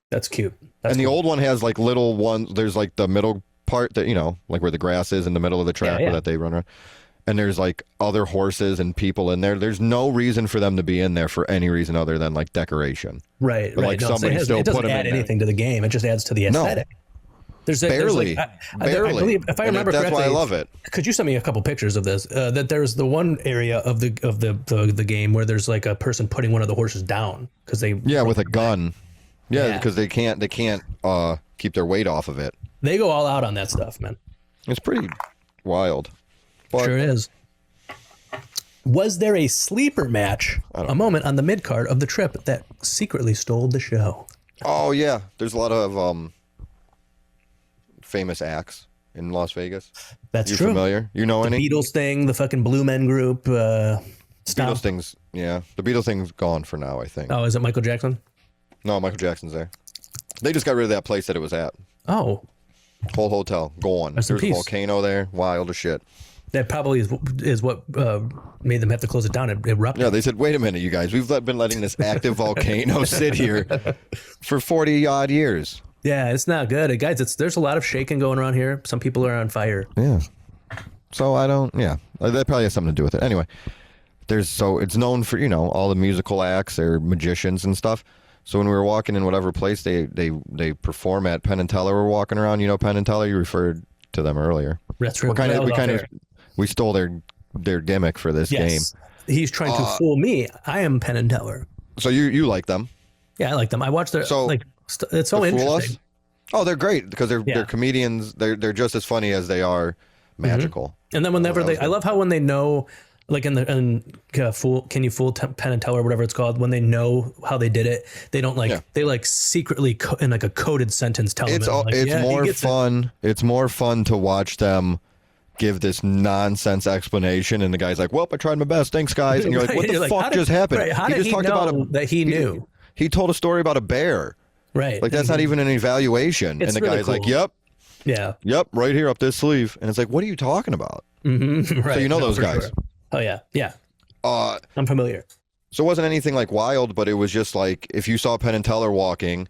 A: that's cute.
B: And the old one has like little ones. There's like the middle part that like where the grass is in the middle of the track where that they run around. And there's like other horses and people in there. There's no reason for them to be in there for any reason other than like decoration.
A: Right.
B: But, like somebody still
A: it doesn't
B: put them
A: add
B: in
A: anything to the game. It just adds to the aesthetic.
B: Barely.
A: I
B: Barely.
A: believe, if I
B: And
A: remember
B: that's
A: correctly,
B: why I love it.
A: Could you send me a couple pictures of this? That there's the one area of the game where there's like a person putting one of the horses down because they
B: with a gun. Yeah,
A: Yeah.
B: because they can't keep their weight off of it.
A: They go all out on that stuff, man.
B: It's pretty wild. But
A: Sure is. Was there a sleeper match, a moment on the mid card of the trip that secretly stole the show?
B: Oh yeah, there's a lot of famous acts in Las Vegas.
A: That's
B: You
A: true.
B: familiar? You know any?
A: Beatles thing, the fucking Blue Men Group.
B: Beatles
A: Stuff.
B: thing's the Beatles thing's gone for now. I think.
A: Oh, is it Michael Jackson?
B: No, Michael Jackson's there. They just got rid of that place that it was at.
A: Oh,
B: Whole hotel gone.
A: Rest in
B: There's a
A: peace.
B: volcano there. Wild as shit.
A: that probably is what made them have to close it down. It erupted.
B: Yeah, they said, wait a minute, you guys. We've been letting this active volcano sit here for 40 odd years.
A: Yeah, it's not good, guys. There's a lot of shaking going around here. Some people are on fire.
B: Yeah. So I don't. Yeah, that probably has something to do with it. Anyway, it's known for all the musical acts. They're magicians and stuff. So when we were walking in whatever place they perform at, Penn and Teller were walking around. You know Penn and Teller. You referred to them earlier.
A: That's true.
B: We stole their gimmick for this game.
A: He's trying to fool me. I am Penn and Teller.
B: So you like them?
A: Yeah, I like them. I watch their
B: So
A: it's so
B: to
A: interesting.
B: fool us? Oh, they're great because they're comedians. They're just as funny as they are magical.
A: And then whenever I love how when they know, like Can You Fool Penn and Teller or whatever it's called, when they know how they did it, they don't they secretly in like a coded sentence tell them.
B: It's more fun. It's more fun to watch them give this nonsense explanation, and the guy's like, "Well, I tried my best. Thanks, guys." And you're like, "What the fuck just happened?"
A: Right, how did he talked
B: know
A: about that he knew?
B: He told a story about a bear.
A: Right.
B: Like that's not even an evaluation.
A: It's
B: and the
A: really
B: guy's like,
A: cool.
B: "Yep,
A: Yeah.
B: yep, right here up this sleeve." And it's like, "What are you talking about?"
A: Mm-hmm. Right.
B: So you know those
A: for
B: guys.
A: Sure. Oh yeah. Yeah. I'm familiar.
B: So it wasn't anything like wild, but it was just like if you saw Penn and Teller walking,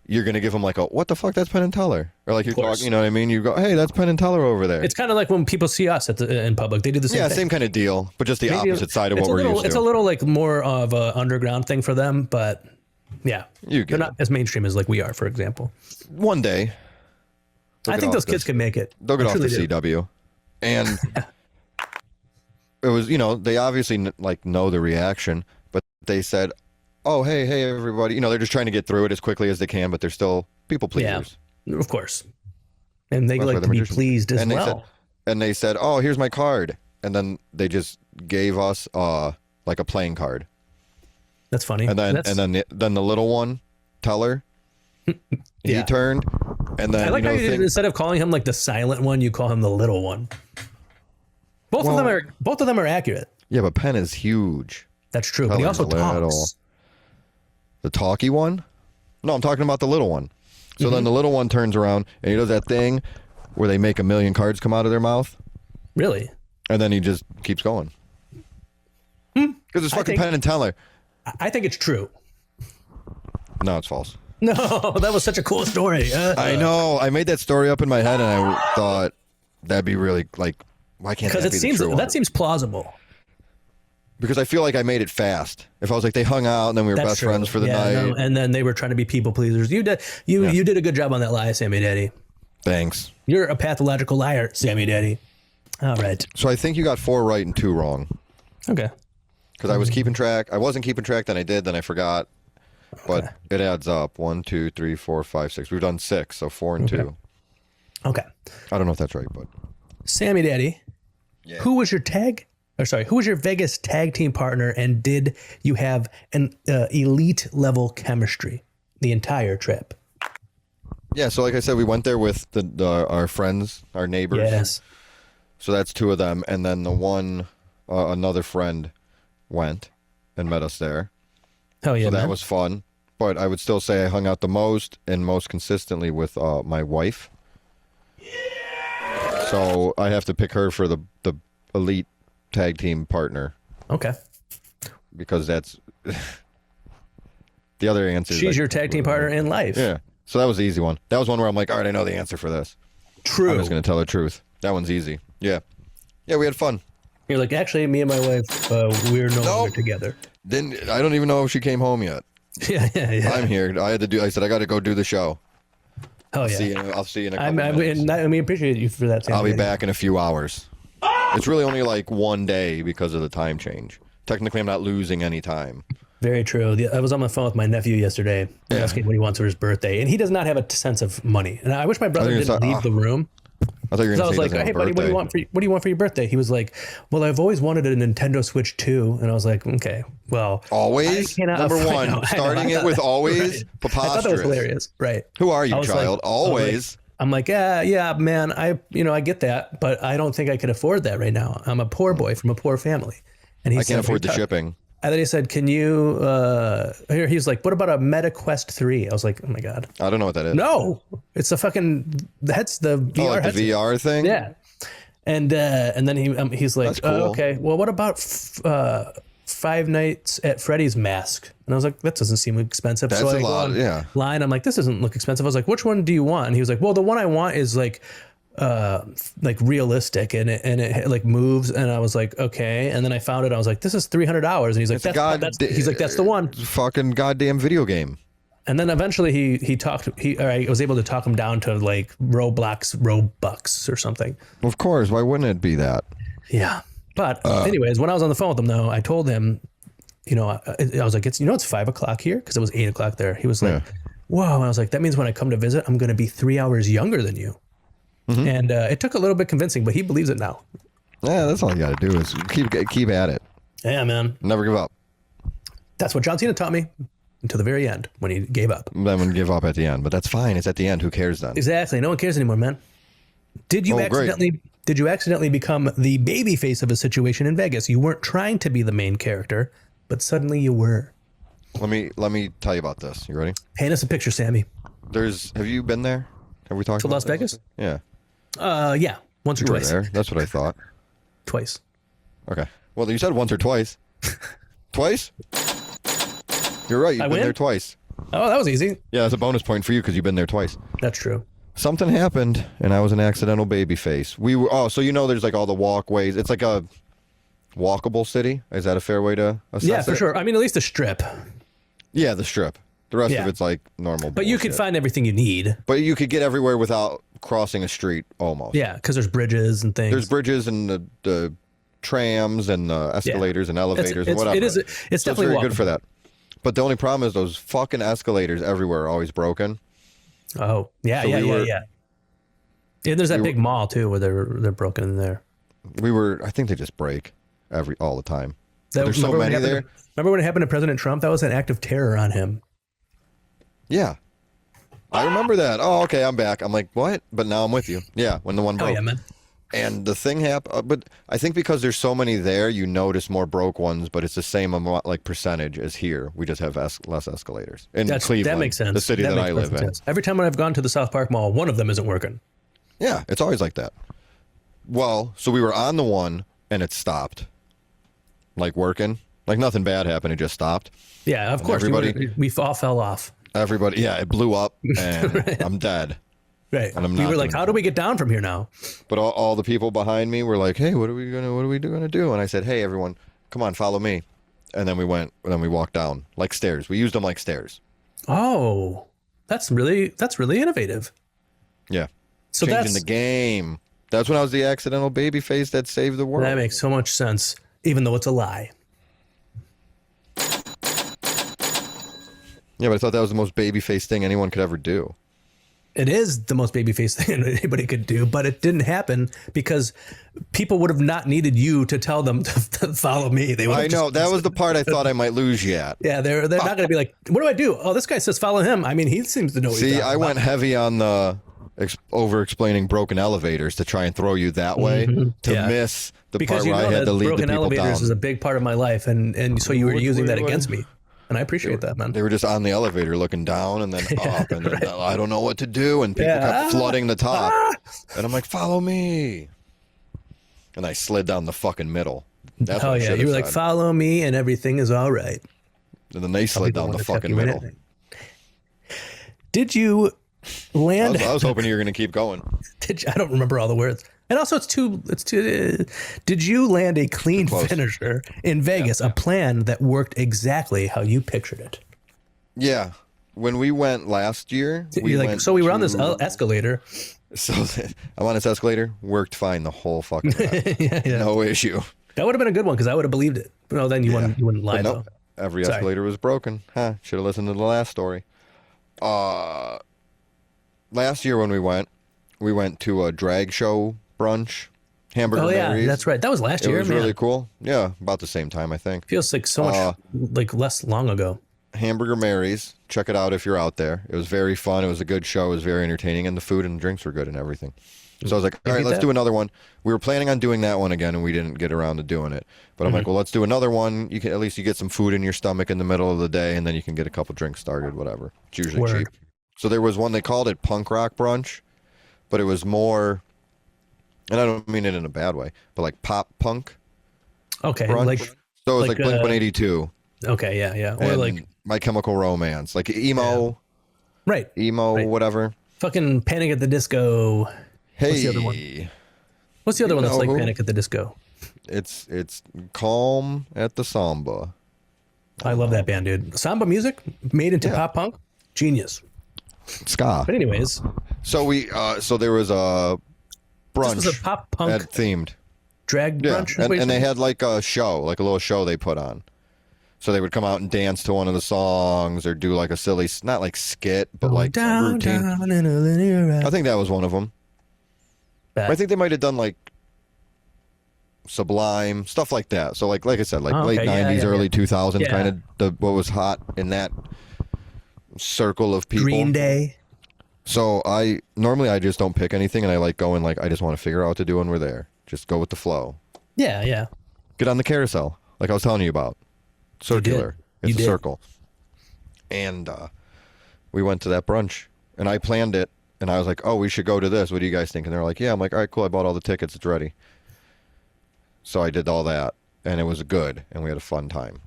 B: you're gonna give them like a "What the fuck? That's Penn and Teller," or like you're talking. You know what I mean? You go, "Hey, that's Penn and Teller over there."
A: It's kind of like when people see us in public. They do the same thing.
B: Same kind of deal, but just the opposite side of what we're used to.
A: It's a little like more of an underground thing for them, but yeah,
B: they're
A: not as mainstream as like we are, for example.
B: One day,
A: I think those kids can make it.
B: They'll get off the CW, and it was they obviously know the reaction, but they said, "Oh, hey, everybody!" They're just trying to get through it as quickly as they can, but they're still people pleasers.
A: Yeah, of course, and they like to be pleased as well.
B: And they said, "Oh, here's my card," and then they just gave us like a playing card.
A: That's funny.
B: And then the little one, Teller, he turned, and then
A: I like how instead of calling him like the silent one, you call him the little one. Both of them are accurate.
B: Yeah, but Penn is huge.
A: That's true. But he also talks.
B: The talky one? No, I'm talking about the little one. So then the little one turns around and he does that thing where they make a million cards come out of their mouth.
A: Really?
B: And then he just keeps going. Because it's fucking Penn and Teller.
A: I think it's true.
B: No, it's false.
A: No, that was such a cool story.
B: I know. I made that story up in my head and I thought that'd be really why can't that be the true one?
A: That seems plausible.
B: Because I feel like I made it fast. If I was like, they hung out and then we were best friends for the night.
A: No, and then they were trying to be people pleasers. You did a good job on that lie, Sammy Daddy.
B: Thanks.
A: You're a pathological liar, Sammy Daddy. All right.
B: So I think you got 4 right and 2 wrong.
A: Okay.
B: Because I was keeping track. I wasn't keeping track, then I did, then I forgot. But it adds up. 1, 2, 3, 4, 5, 6. We've done 6, so 4 and 2.
A: Okay.
B: I don't know if that's right, but
A: Sammy Daddy. Yeah. Who was your Vegas tag team partner, and did you have an elite level chemistry the entire trip?
B: Yeah, so like I said, we went there with our friends, our neighbors.
A: Yes.
B: So that's 2 of them, and then the one another friend went and met us there.
A: Hell yeah,
B: so that
A: man.
B: was fun. But I would still say I hung out the most and most consistently with my wife. Yeah. So I have to pick her for the elite tag team partner.
A: Okay.
B: Because that's the other answer.
A: She's your tag team partner in life.
B: Yeah. So that was the easy one. That was one where I'm like, all right, I know the answer for this.
A: True.
B: I'm just going to tell the truth. That one's easy. Yeah. Yeah, we had fun.
A: You're like, actually, me and my wife, we're no longer together.
B: I don't even know if she came home yet.
A: Yeah.
B: I'm here. I said, I got to go do the show.
A: Oh yeah.
B: I'll see you in a couple minutes.
A: I appreciate you for that.
B: I'll be back in a few hours. It's really only like one day because of the time change. Technically, I'm not losing any time.
A: Very true. I was on the phone with my nephew yesterday, asking what he wants for his birthday, and he does not have a sense of money. And I wish my brother didn't leave the room.
B: I thought you were going to say,
A: I was like, hey, buddy, what do you want for your birthday? He was like, well, I've always wanted a Nintendo Switch 2. And I was like, okay, well.
B: Always? Number one, starting it with always?
A: Right.
B: Preposterous.
A: I thought that was hilarious. Right.
B: Who are you, child?
A: Like,
B: always.
A: I'm like, yeah, man, I get that, but I don't think I could afford that right now. I'm a poor boy from a poor family. And
B: I can't afford the shipping.
A: And then he said, can you, he's like, what about a Meta Quest 3? I was like, oh my God.
B: I don't know what that is.
A: No, it's a fucking, that's the VR
B: like
A: headset.
B: the VR thing?
A: Yeah. And then he's like,
B: cool.
A: okay, well, what about Five Nights at Freddy's mask? And I was like, that doesn't seem expensive.
B: That's
A: so
B: a
A: I go
B: lot, yeah.
A: line, I'm like, this doesn't look expensive. I was like, which one do you want? And he was like, well, the one I want is like realistic and it like moves. And I was like, okay. And then I found it. I was like, this is $300. And he's like, that's the one.
B: Fucking goddamn video game.
A: And then eventually I was able to talk him down to like Robux or something.
B: Of course. Why wouldn't it be that?
A: Yeah. But anyways, when I was on the phone with him though, I told him, I was like, it's 5:00 here. Cause it was 8:00 there. He was like, whoa. And I was like, that means when I come to visit, I'm going to be 3 hours younger than you. Mm-hmm. And it took a little bit convincing, but he believes it now.
B: Yeah, that's all you got to do is keep at it.
A: Yeah, man.
B: Never give up.
A: That's what John Cena taught me until the very end when he gave up.
B: Then when give up at the end, but that's fine. It's at the end. Who cares then?
A: Exactly. No one cares anymore, man. Did you accidentally become the baby face of a situation in Vegas? You weren't trying to be the main character, but suddenly you were.
B: Let me tell you about this. You ready?
A: Paint us a picture, Sammy.
B: Have you been there? Have we talked
A: to
B: about
A: Las Vegas?
B: Yeah.
A: Yeah, once or twice.
B: There. That's what I thought.
A: Twice.
B: Okay. Well, you said once or twice. Twice? You're right. You've been there twice.
A: Oh, that was easy.
B: Yeah, that's a bonus point for you because you've been there twice.
A: That's true.
B: Something happened, and I was an accidental baby face. So there's like all the walkways. It's like a walkable city. Is that a fair way to assess it?
A: Yeah, for sure. I mean, at least a strip.
B: Yeah, the strip. The rest of it's like normal.
A: But you could find everything you need.
B: But you could get everywhere without crossing a street almost.
A: Yeah, because there's bridges and things.
B: There's bridges and the trams and the escalators and elevators and whatever.
A: It's definitely
B: very good for that. But the only problem is those fucking escalators everywhere are always broken.
A: Oh, yeah. Yeah, there's that big mall too where they're broken in there.
B: I think they just break all the time. There's so many there.
A: Remember when it happened to President Trump? That was an act of terror on him.
B: Yeah. I remember that. Oh, okay, I'm back. I'm like, what? But now I'm with you. Yeah, when the one broke.
A: Oh, yeah, man.
B: And the thing happened, but I think because there's so many there, you notice more broke ones, but it's the same amount, like percentage as here. We just have less escalators. In Cleveland,
A: that makes sense.
B: The city that I live in.
A: Every time I've gone to the South Park Mall, one of them isn't working.
B: Yeah, it's always like that. Well, so we were on the one, and it stopped. Like working. Like nothing bad happened, it just stopped.
A: Yeah, of course. We all fell off.
B: Everybody, yeah, it blew up, and right. I'm dead.
A: Right. And we were like, how do we get down from here now?
B: But all the people behind me were like, hey, what are we gonna do? And I said, hey, everyone, come on, follow me. And then we walked down like stairs. We used them like stairs.
A: Oh, that's really innovative.
B: Yeah.
A: So
B: changing the game. That's when I was the accidental baby face that saved the world.
A: That makes so much sense, even though it's a lie.
B: Yeah, but I thought that was the most baby face thing anyone could ever do.
A: It is the most babyface thing anybody could do, but it didn't happen because people would have not needed you to tell them to follow me.
B: I know that was the part I thought I might lose you at.
A: Yeah, they're not going to be like, what do I do? Oh, this guy says follow him. I mean, he seems to know.
B: See, I went heavy on the over-explaining broken elevators to try and throw you that way to miss the part where I had to lead the people down. Broken elevators
A: is a big part of my life, and so you were using that against me. And I appreciate that, man.
B: They were just on the elevator looking down and then up and then I don't know what to do. And people kept flooding the top. And I'm like, follow me. And I slid down the fucking middle. That's
A: oh, yeah. You were like, follow me and everything is all right.
B: And then they slid down the fucking middle.
A: Did you land?
B: I was hoping you were going to keep going.
A: I don't remember all the words. And also it's too, did you land a clean finisher in Vegas, a plan that worked exactly how you pictured it?
B: Yeah. when we went last year,
A: You're like, so we were on this escalator.
B: So I'm on this escalator. Worked fine the whole fucking time.
A: Yeah.
B: No issue.
A: That would have been a good one because I would have believed it. No, then you wouldn't lie,
B: But
A: though.
B: nope, every
A: Sorry.
B: escalator was broken. Huh? Should have listened to the last story. Last year when we went to a drag show brunch. Hamburger
A: Oh, yeah,
B: Mary's.
A: that's right. That was last year,
B: It was
A: man.
B: really cool. Yeah, about the same time, I think.
A: Feels like so much like less long ago.
B: Hamburger Mary's. Check it out if you're out there. It was very fun. It was a good show. It was very entertaining, and the food and drinks were good and everything. So I was like, all right, let's do another one. We were planning on doing that one again, and we didn't get around to doing it. But I'm like, well, let's do another one. You can at least you get some food in your stomach in the middle of the day, and then you can get a couple drinks started, whatever. It's usually cheap. So there was one, they called it punk rock brunch, but it was more, and I don't mean it in a bad way, but like pop punk.
A: Okay,
B: brunch.
A: like
B: So it was like Blink-182.
A: Okay, yeah. Or
B: and
A: like
B: My Chemical Romance, like emo,
A: right.
B: whatever.
A: Fucking Panic at the Disco.
B: Hey,
A: What's the other one? What's the other one that's like Panic at the Disco?
B: It's Calm at the Samba.
A: I love that band, dude. Samba music made into pop punk, genius.
B: Ska.
A: But anyways,
B: So there was a brunch
A: this was a pop punk
B: that themed.
A: drag
B: Yeah,
A: brunch.
B: and they had like a show, like a little show they put on. So they would come out and dance to one of the songs or do like a silly, not like skit, but like
A: down,
B: routine.
A: down in a linear route.
B: I think that was one of them. I think they might have done like Sublime, stuff like that. So like I said, like late 90s, early 2000s, kind of what was hot in that circle of people.
A: Green Day.
B: So I just don't pick anything, and I like going like I just want to figure out what to do when we're there. Just go with the flow.
A: Yeah.
B: Get on the carousel, like I was telling you about. Circular. It's a circle. And we went to that brunch, and I planned it, and I was like, oh, we should go to this. What do you guys think? And they're like, yeah. I'm like, all right, cool. I bought all the tickets. It's ready. So I did all that, and it was good, and we had a fun time.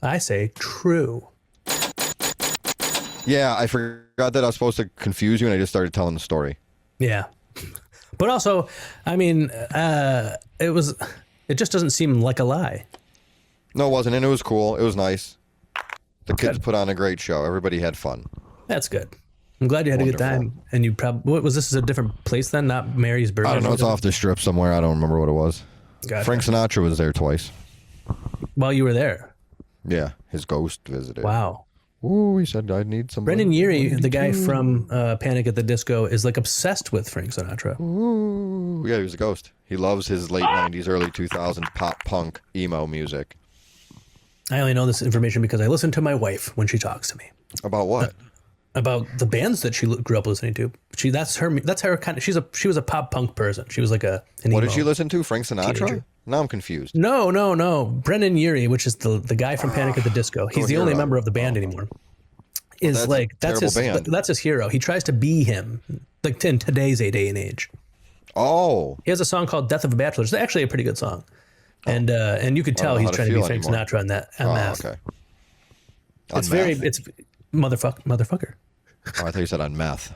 A: I say true.
B: Yeah, I forgot that I was supposed to confuse you, and I just started telling the story.
A: Yeah. But also, I mean, it just doesn't seem like a lie.
B: No, it wasn't, and it was cool. It was nice. The kids put on a great show. Everybody had fun.
A: That's good. I'm glad you had a good time. And you probably, what was this? Is a different place then? Not Mary's Burger?
B: I don't know. It's off the strip somewhere. I don't remember what it was.
A: Gotcha.
B: Frank Sinatra was there twice.
A: While you were there?
B: Yeah, his ghost visited.
A: Wow.
B: Ooh, he said, I need some.
A: Brendan Urie, the guy from Panic at the Disco, is like obsessed with Frank Sinatra.
B: Ooh, yeah, he was a ghost. He loves his late 90s, early 2000s pop punk emo music.
A: I only know this information because I listen to my wife when she talks to me.
B: About what?
A: About the bands that she grew up listening to. That's her kind of. She was a pop punk person. She was like an
B: What
A: emo
B: did she listen to? Frank Sinatra?
A: teenager.
B: Now I'm confused.
A: No. Brendan Urie, which is the guy from Panic at the Disco. He's the only member of the band anymore. That's his hero. He tries to be him, like in today's day and age.
B: Oh.
A: He has a song called "Death of a Bachelor." It's actually a pretty good song, and you could tell he's trying to be Frank Sinatra on that.
B: Oh, okay.
A: It's motherfucker.
B: Oh, I thought you said on meth.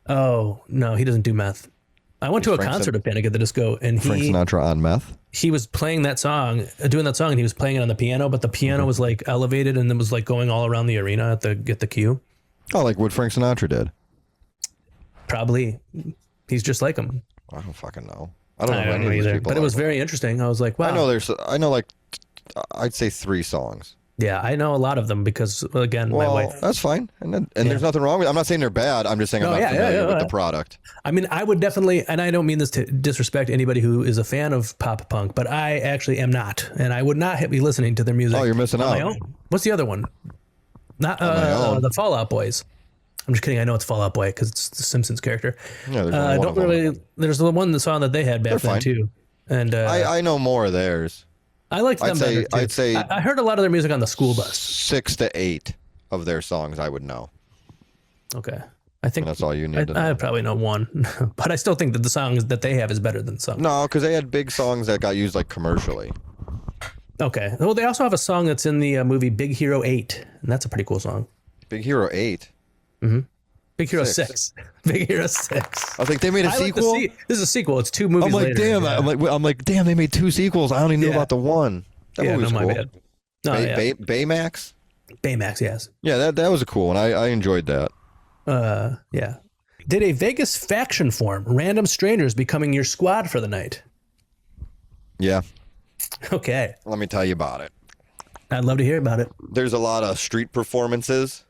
A: Oh no, he doesn't do meth. I went to a concert of Panic at the Disco, and
B: Frank Sinatra on meth.
A: He was playing that song, doing that song, and he was playing it on the piano, but the piano was like elevated and it was like going all around the arena at the cue.
B: Oh, like what Frank Sinatra did.
A: Probably, he's just like him.
B: I don't fucking know. I don't know any of these
A: either,
B: people.
A: but it was very interesting. I was like, wow.
B: I know like I'd say 3 songs.
A: Yeah, I know a lot of them because, again, my wife.
B: That's fine, and there's nothing wrong with it. I'm not saying they're bad. I'm just saying I'm not familiar with the product.
A: I mean, I would definitely, and I don't mean this to disrespect anybody who is a fan of pop punk, but I actually am not, and I would not be listening to their music.
B: Oh, you're missing out.
A: My own. What's the other one? Not the Fall Out Boys. I'm just kidding. I know it's Fall Out Boy because it's the Simpsons character.
B: Yeah,
A: I don't really. There's the song that they had back then too, and
B: I know more of theirs.
A: I liked them better too.
B: I'd say
A: I heard a lot of their music on the school bus.
B: 6 to 8 of their songs I would know.
A: Okay. I think
B: and that's all you need to know.
A: I probably know one, but I still think that the songs that they have is better than some.
B: No, because they had big songs that got used like commercially.
A: Okay. Well, they also have a song that's in the movie Big Hero 8, and that's a pretty cool song.
B: Big Hero 8?
A: Mm-hmm. Big Hero 6. Big Hero 6.
B: I was like, they made a sequel?
A: This is a sequel. It's 2 movies later.
B: Damn. Yeah. I'm like, damn, they made 2 sequels. I only knew about the one. That movie was cool.
A: My bad. No,
B: Baymax?
A: Baymax, yes.
B: Yeah, that was a cool one. I enjoyed that.
A: Yeah. Did a Vegas faction form? Random strangers becoming your squad for the night.
B: Yeah.
A: Okay.
B: Let me tell you about it.
A: I'd love to hear about it.
B: There's a lot of street performances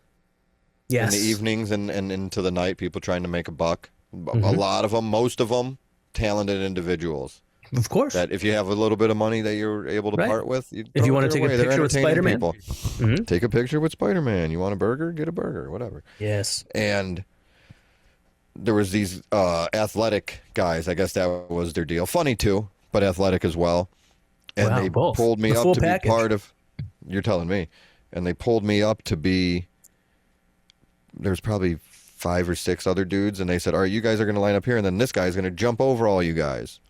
A: Yes.
B: in the evenings and into the night, people trying to make a buck. A lot of them, most of them, talented individuals.
A: Of course.
B: That if you have a little bit of money that you're able to part with,
A: if you want to take a picture with Spider-Man,
B: take a picture with Spider-Man. You want a burger? Get a burger, whatever.
A: Yes.
B: And there was these athletic guys. I guess that was their deal. Funny too, but athletic as well. And
A: Wow,
B: they
A: both.
B: pulled me
A: The
B: up
A: full
B: to
A: package.
B: be part of. You're telling me. And they pulled me up to be. There's probably 5 or 6 other dudes, and they said, "All right, you guys are going to line up here, and then this guy's going to jump over all you guys."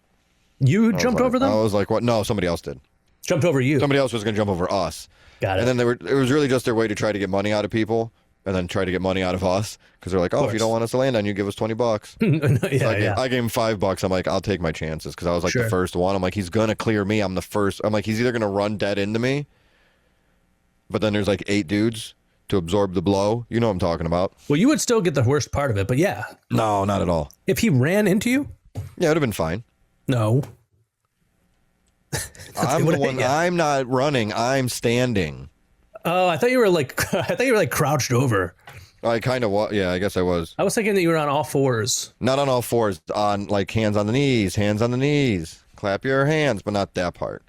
A: You jumped over them?
B: I was like, "What? No, somebody else did.
A: Jumped over you.
B: Somebody else was going to jump over us."
A: Got it.
B: And then it was really just their way to try to get money out of people, and then try to get money out of us, because they're like, "Oh, if you don't want us to land on you, give us $20." I gave him $5. I'm like, I'll take my chances, because I was like the first one. I'm like, he's going to clear me. I'm the first. I'm like, he's either going to run dead into me, but then there's like 8 dudes to absorb the blow. You know what I'm talking about.
A: Well, you would still get the worst part of it, but yeah.
B: No, not at all.
A: If he ran into you?
B: Yeah, it would have been fine.
A: No.
B: I'm the one. I'm not running. I'm standing.
A: Oh, I thought you were like crouched over.
B: I kind of was. Yeah, I guess I was.
A: I was thinking that you were on all fours.
B: Not on all fours. On like hands on the knees. Hands on the knees. Clap your hands, but not that part.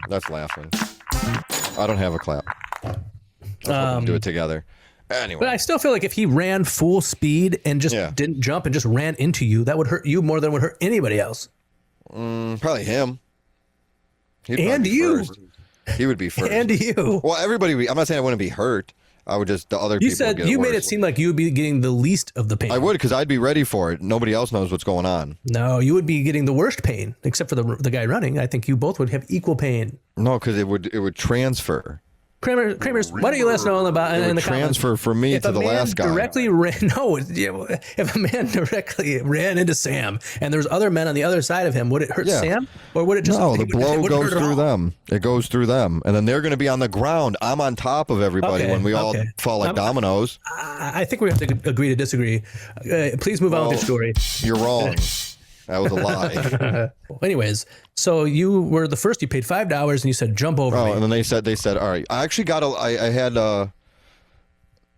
B: That's laughing. I don't have a clap. Do it together. Anyway.
A: But I still feel like if he ran full speed and just didn't jump and just ran into you, that would hurt you more than would hurt anybody else.
B: Probably him.
A: And you.
B: First. He would be first.
A: And you.
B: Well, everybody. I'm not saying I wouldn't be hurt. I would just the other
A: You
B: people.
A: said you made it seem like you would be getting the least of the pain.
B: I would, because I'd be ready for it. Nobody else knows what's going on.
A: No, you would be getting the worst pain, except for the guy running. I think you both would have equal pain.
B: No, because it would transfer.
A: Kramer's, why don't you let us know about in the
B: transfer
A: comments?
B: from me to the last guy. If
A: a man directly ran into Sam and there's other men on the other side of him, would it hurt Sam, or would it just?
B: No, the blow goes through them. It goes through them, and then they're going to be on the ground. I'm on top of everybody when we all fall like dominoes.
A: I think we have to agree to disagree. Please move on with your story.
B: You're wrong. That was a lie.
A: Anyways, so you were the first. You paid $5 and you said jump over me.
B: And then they said, all right. I actually got I had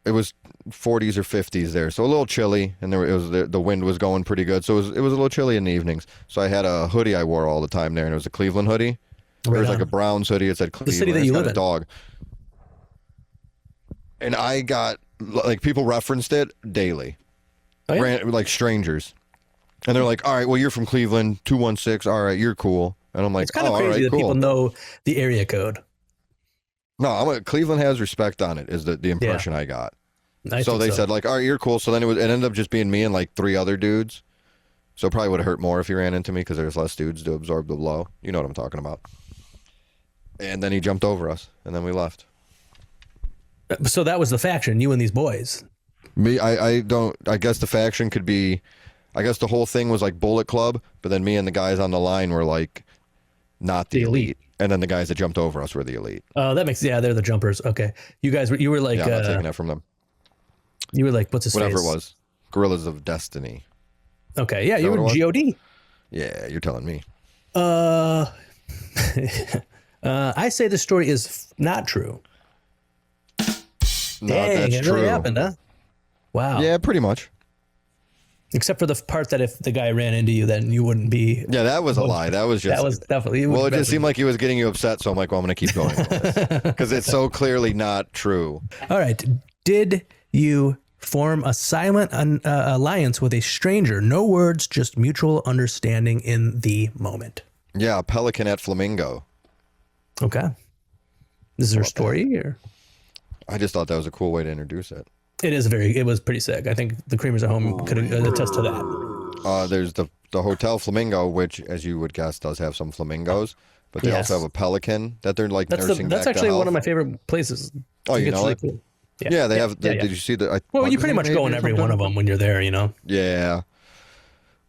B: it was 40s or 50s there, so a little chilly, and the wind was going pretty good, so it was a little chilly in the evenings. So I had a hoodie I wore all the time there, and it was a Cleveland hoodie. It was like a Browns hoodie. It said Cleveland.
A: The city that you live in.
B: Dog. And I got like people referenced it daily, like strangers. And they're like, all right, well, you're from Cleveland, 216. All right, you're cool. And I'm like,
A: it's kind of crazy that people know the area code.
B: No, Cleveland has respect on it, is the impression I got. So they said, like, all right, you're cool. So then it ended up just being me and like 3 other dudes. So it probably would have hurt more if he ran into me, because there's less dudes to absorb the blow. You know what I'm talking about. And then he jumped over us, and then we left.
A: So that was the faction, you and these boys.
B: Me, I guess the faction could be... I guess the whole thing was like Bullet Club, but then me and the guys on the line were like not the elite. And then the guys that jumped over us were the elite.
A: Oh, that makes they're the jumpers. Okay. You were like
B: I'm not taking that from them.
A: You were like, what's his
B: Whatever
A: face?
B: it was. Gorillas of Destiny.
A: Okay, yeah, you were GOD.
B: Yeah, you're telling me.
A: I say the story is not true.
B: No,
A: Dang,
B: that's
A: it
B: true.
A: really happened, huh? Wow.
B: Yeah, pretty much.
A: Except for the part that if the guy ran into you, then you wouldn't be.
B: Yeah, that was a lie. That was just.
A: That was definitely.
B: Well, it just seemed like he was getting you upset, so I'm like, well, I'm going to keep going because it's so clearly not true.
A: All right. Did you form a silent alliance with a stranger? No words, just mutual understanding in the moment.
B: Yeah, a pelican at Flamingo.
A: Okay. This is her story, or?
B: I just thought that was a cool way to introduce it.
A: It was pretty sick. I think the Creamers at home could attest to that.
B: There's the Hotel Flamingo, which, as you would guess, does have some flamingos, but they also have a pelican that they're like nursing.
A: That's actually one of my favorite places.
B: Oh, you know
A: really
B: it?
A: Cool.
B: Yeah, they have. Did you see the?
A: Well, you pretty much go in every one of them when you're there, you know.
B: Yeah.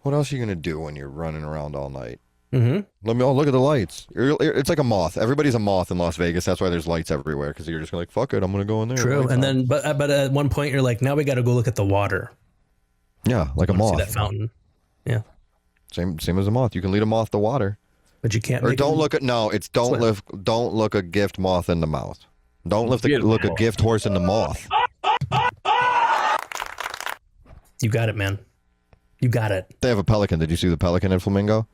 B: What else are you gonna do when you're running around all night? Let me look at the lights. It's like a moth. Everybody's a moth in Las Vegas. That's why there's lights everywhere, because you're just like, fuck it, I'm gonna go in there.
A: True. And then, but at one point you're like, now we got to go look at the water.
B: Yeah, like a moth.
A: See that fountain. Yeah.
B: Same as a moth. You can lead a moth to water,
A: but you can't.
B: Or don't look at don't look a gift moth in the mouth. Don't look a gift horse in the moth.
A: You got it, man. You got it.
B: They have a pelican. Did you see the pelican in Flamingo?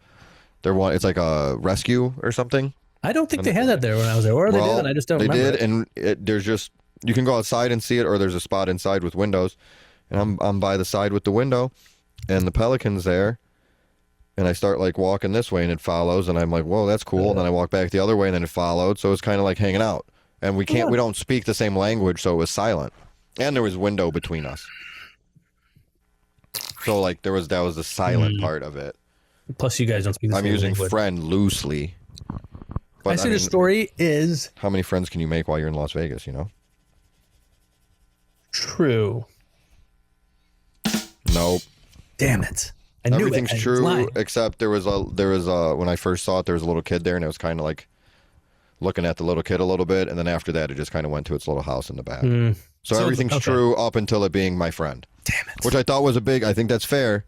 B: It's like a rescue or something.
A: I don't think they had that there when I was there. Or they did, and I just don't remember.
B: They did, and there's just, you can go outside and see it, or there's a spot inside with windows. And I'm by the side with the window, and the pelican's there. And I start like walking this way, and it follows, and I'm like, whoa, that's cool. And then I walk back the other way, and then it followed. So it's kind of like hanging out. And we don't speak the same language, so it was silent. And there was window between us. So like that was the silent part of it.
A: Plus, you guys don't speak the same language.
B: I'm using friend loosely. But
A: I see the story is...
B: How many friends can you make while you're in Las Vegas, you know?
A: True.
B: Nope.
A: Damn it.
B: Everything's true, except there was when I first saw it, there was a little kid there, and it was kind of like looking at the little kid a little bit, and then after that, it just kind of went to its little house in the back. So everything's true up until it being my friend.
A: Damn it.
B: Which I thought was I think that's fair.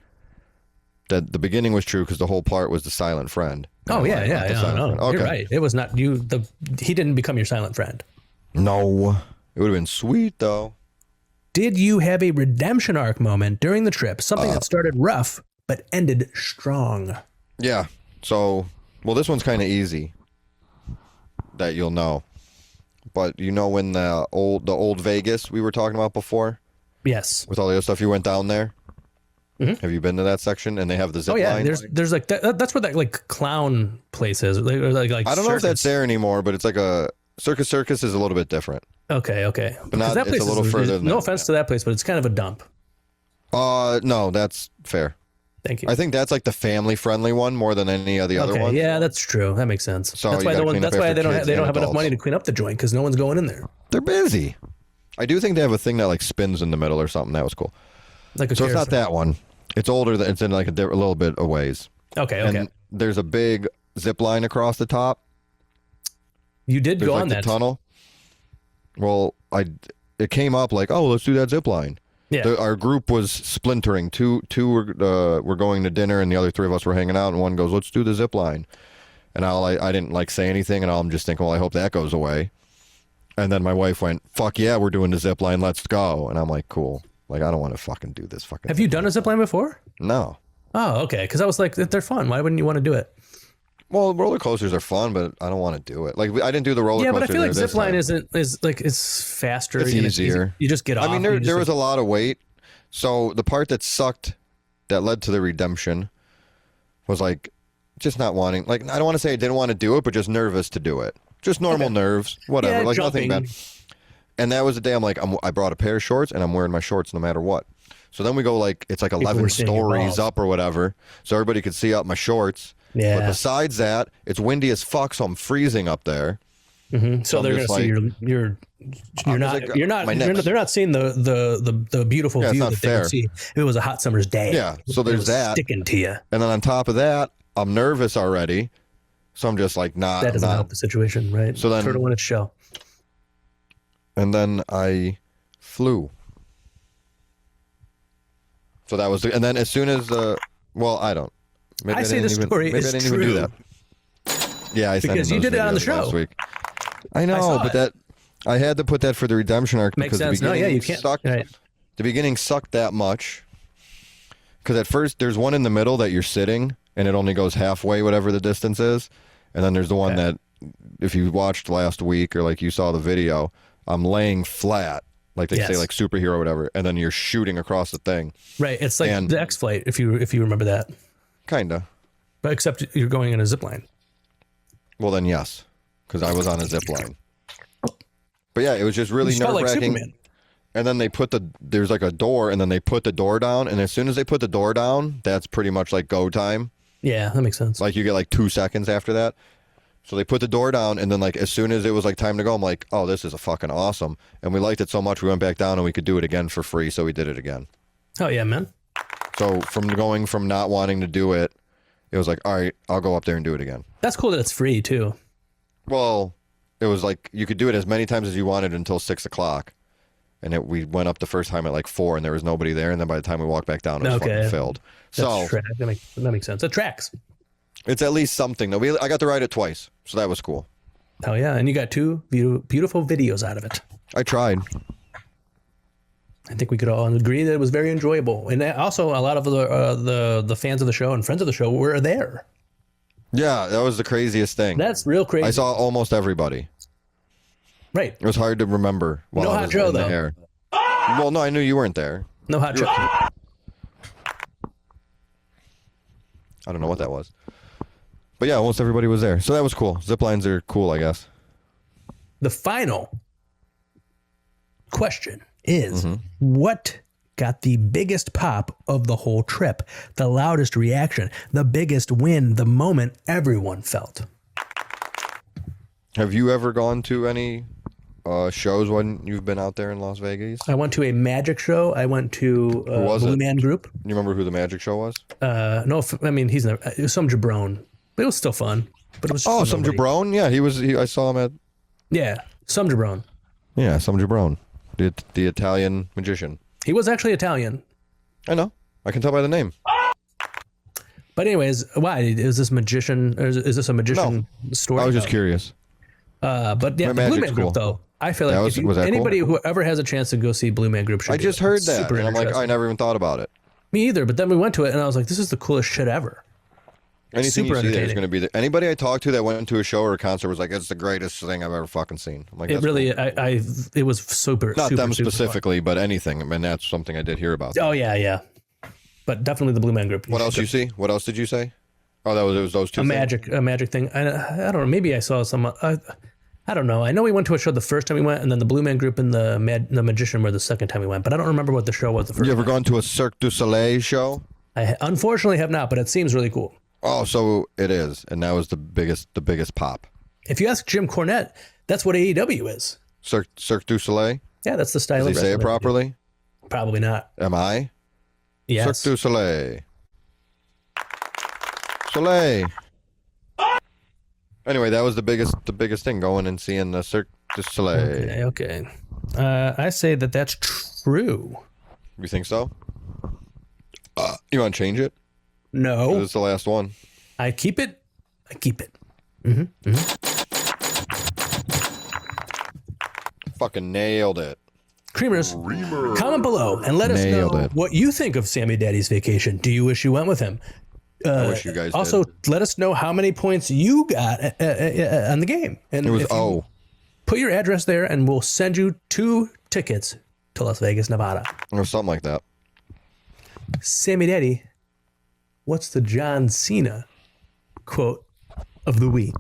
B: That the beginning was true because the whole part was the silent friend.
A: Oh yeah. No,
B: okay.
A: You're right. It was not you. He didn't become your silent friend.
B: No, it would have been sweet though.
A: Did you have a redemption arc moment during the trip? Something that started rough but ended strong.
B: Yeah. So, well, this one's kind of easy. That you'll know, but you know when the old Vegas we were talking about before.
A: Yes.
B: With all the other stuff, you went down there. Have you been to that section? And they have the zip line.
A: There's like that's where that like clown place is. Like
B: I don't know if that's there anymore, but it's like a Circus is a little bit different.
A: Okay.
B: But not, that place it's a little further than
A: no offense to that place, but it's kind of a dump.
B: No, that's fair.
A: Thank you.
B: I think that's like the family friendly one more than any of the other ones.
A: Yeah, that's true. That makes sense.
B: So
A: that's why they don't have enough money to clean up the joint because no one's going in there.
B: They're busy. I do think they have a thing that like spins in the middle or something. That was cool.
A: Like
B: so it's not that one. It's older. It's in like a little bit of ways.
A: Okay.
B: And there's a big zip line across the top.
A: You did go on that
B: tunnel. Well, it came up like, oh, let's do that zip line.
A: Yeah.
B: Our group was splintering. Two were going to dinner, and the other three of us were hanging out. And one goes, "Let's do the zip line." And I didn't like say anything, and I'm just thinking, well, I hope that goes away. And then my wife went, "Fuck yeah, we're doing the zip line. Let's go." And I'm like, "Cool." Like, I don't want to fucking do this fucking.
A: Have you done a zip line before?
B: No.
A: Oh, okay. Because I was like, they're fun. Why wouldn't you want to do it?
B: Well, roller coasters are fun, but I don't want to do it. Like, I didn't do the roller coaster.
A: Yeah, but I feel like zip line is faster.
B: It's easier.
A: You just get off.
B: I mean, there was a lot of weight. So the part that sucked, that led to the redemption, was like just not wanting. Like, I don't want to say I didn't want to do it, but just nervous to do it. Just normal nerves, whatever.
A: Yeah,
B: like
A: jumping.
B: Nothing bad. And that was the day I'm like, I brought a pair of shorts and I'm wearing my shorts no matter what. So then we go like, it's like 11 stories up or whatever. So everybody could see up my shorts. Yeah. But besides that, it's windy as fuck, so I'm freezing up there.
A: Mm-hmm. So they're gonna see you're not they're not seeing the beautiful view that they would see if it was a hot summer's day.
B: Yeah. So there's that
A: sticking to you.
B: And then on top of that, I'm nervous already. So I'm just like, nah.
A: That doesn't help the situation, right?
B: So then
A: turtle in its shell.
B: And then I flew. So that was, and then as soon as well, I don't.
A: Maybe I say the story is true.
B: Even do that. Yeah, I
A: because you did it on the show
B: last week. I know, but that I had to put that for the redemption arc
A: makes
B: because
A: sense. You can't.
B: The beginning sucked that much. Because at first there's one in the middle that you're sitting and it only goes halfway, whatever the distance is, and then there's the one that, if you watched last week or like you saw the video, I'm laying flat. Like they say, like superhero or whatever, and then you're shooting across the thing.
A: Right, it's like the X-Flight, if you remember that.
B: Kinda.
A: But except you're going in a zip line.
B: Well, then yes, because I was on a zip line. But yeah, it was just really nerve-wracking. Like and then there's like a door, and then they put the door down, and as soon as they put the door down, that's pretty much like go time.
A: Yeah, that makes sense.
B: Like you get like 2 seconds after that. So they put the door down, and then like as soon as it was like time to go, I'm like, oh, this is a fucking awesome. And we liked it so much, we went back down and we could do it again for free, so we did it again.
A: Oh yeah, man.
B: So from going from not wanting to do it, it was like, all right, I'll go up there and do it again.
A: That's cool that it's free too.
B: Well, it was like you could do it as many times as you wanted until 6 o'clock. And we went up the first time at like 4 and there was nobody there. And then by the time we walked back down, it was fucking filled.
A: That makes sense. It tracks.
B: It's at least something though. I got to ride it twice. So that was cool.
A: Oh yeah. And you got 2 beautiful videos out of it.
B: I tried.
A: I think we could all agree that it was very enjoyable. And also a lot of the fans of the show and friends of the show were there.
B: Yeah, that was the craziest thing.
A: That's real crazy.
B: I saw almost everybody.
A: Right.
B: It was hard to remember while
A: No
B: I
A: Hot
B: was
A: Joe,
B: in the
A: though.
B: hair. Well, no, I knew you weren't there.
A: No Hot Joe.
B: I don't know what that was. But yeah, almost everybody was there. So that was cool. Zip lines are cool, I guess.
A: The final question is, what got the biggest pop of the whole trip? The loudest reaction, the biggest win, the moment everyone felt.
B: Have you ever gone to any shows when you've been out there in Las Vegas?
A: I went to a magic show. I went to Blue Man Group.
B: You remember who the magic show was?
A: No, I mean, it was some jabron, but it was still fun. But it was just
B: some jabron? Yeah, I saw him at...
A: Yeah, some jabron.
B: Yeah, some jabron. The Italian magician.
A: He was actually Italian.
B: I know. I can tell by the name.
A: But anyways, why? Is this magician, or is this a magician story?
B: I was just curious.
A: But yeah, the Blue Man Group, though, I feel like anybody who ever has a chance to go see Blue Man Group should.
B: I just heard that, and I'm like, I never even thought about it.
A: Me either. But then we went to it, and I was like, this is the coolest shit ever.
B: Anything you see there is going to be there. Anybody I talked to that went to a show or a concert was like, it's the greatest thing I've ever fucking seen. I'm like,
A: it really, cool. It was super.
B: Not
A: super,
B: them
A: super
B: specifically, but anything. I mean, that's something I did hear about.
A: Oh yeah. But definitely the Blue Man Group.
B: What else you see? What else did you say? Oh, it was those two.
A: A magic thing. I don't know. Maybe I saw some. I don't know. I know we went to a show the first time we went, and then the Blue Man Group and the Magician were the second time we went. But I don't remember what the show was the first.
B: You ever
A: time.
B: gone to a Cirque du Soleil show?
A: I unfortunately have not, but it seems really cool.
B: Oh, so it is, and that was the biggest pop.
A: If you ask Jim Cornette, that's what AEW is.
B: Cirque du Soleil.
A: Yeah, that's the style.
B: Does he say it properly?
A: Probably not.
B: Am I?
A: Yes.
B: Cirque du Soleil. Soleil. Anyway, that was the biggest thing, going and seeing the Cirque du Soleil.
A: Okay. I say that's true.
B: You think so? You want to change it?
A: No.
B: This is the last one.
A: I keep it.
B: Fucking nailed it.
A: Creamers, comment below and let us know what you think of Sammy Daddy's vacation. Do you wish you went with him?
B: I wish you guys
A: also
B: did.
A: Let us know how many points you got on the game. And
B: it was
A: put your address there and we'll send you 2 tickets to Las Vegas, Nevada.
B: Or something like that.
A: Sammy Daddy, what's the John Cena quote of the week?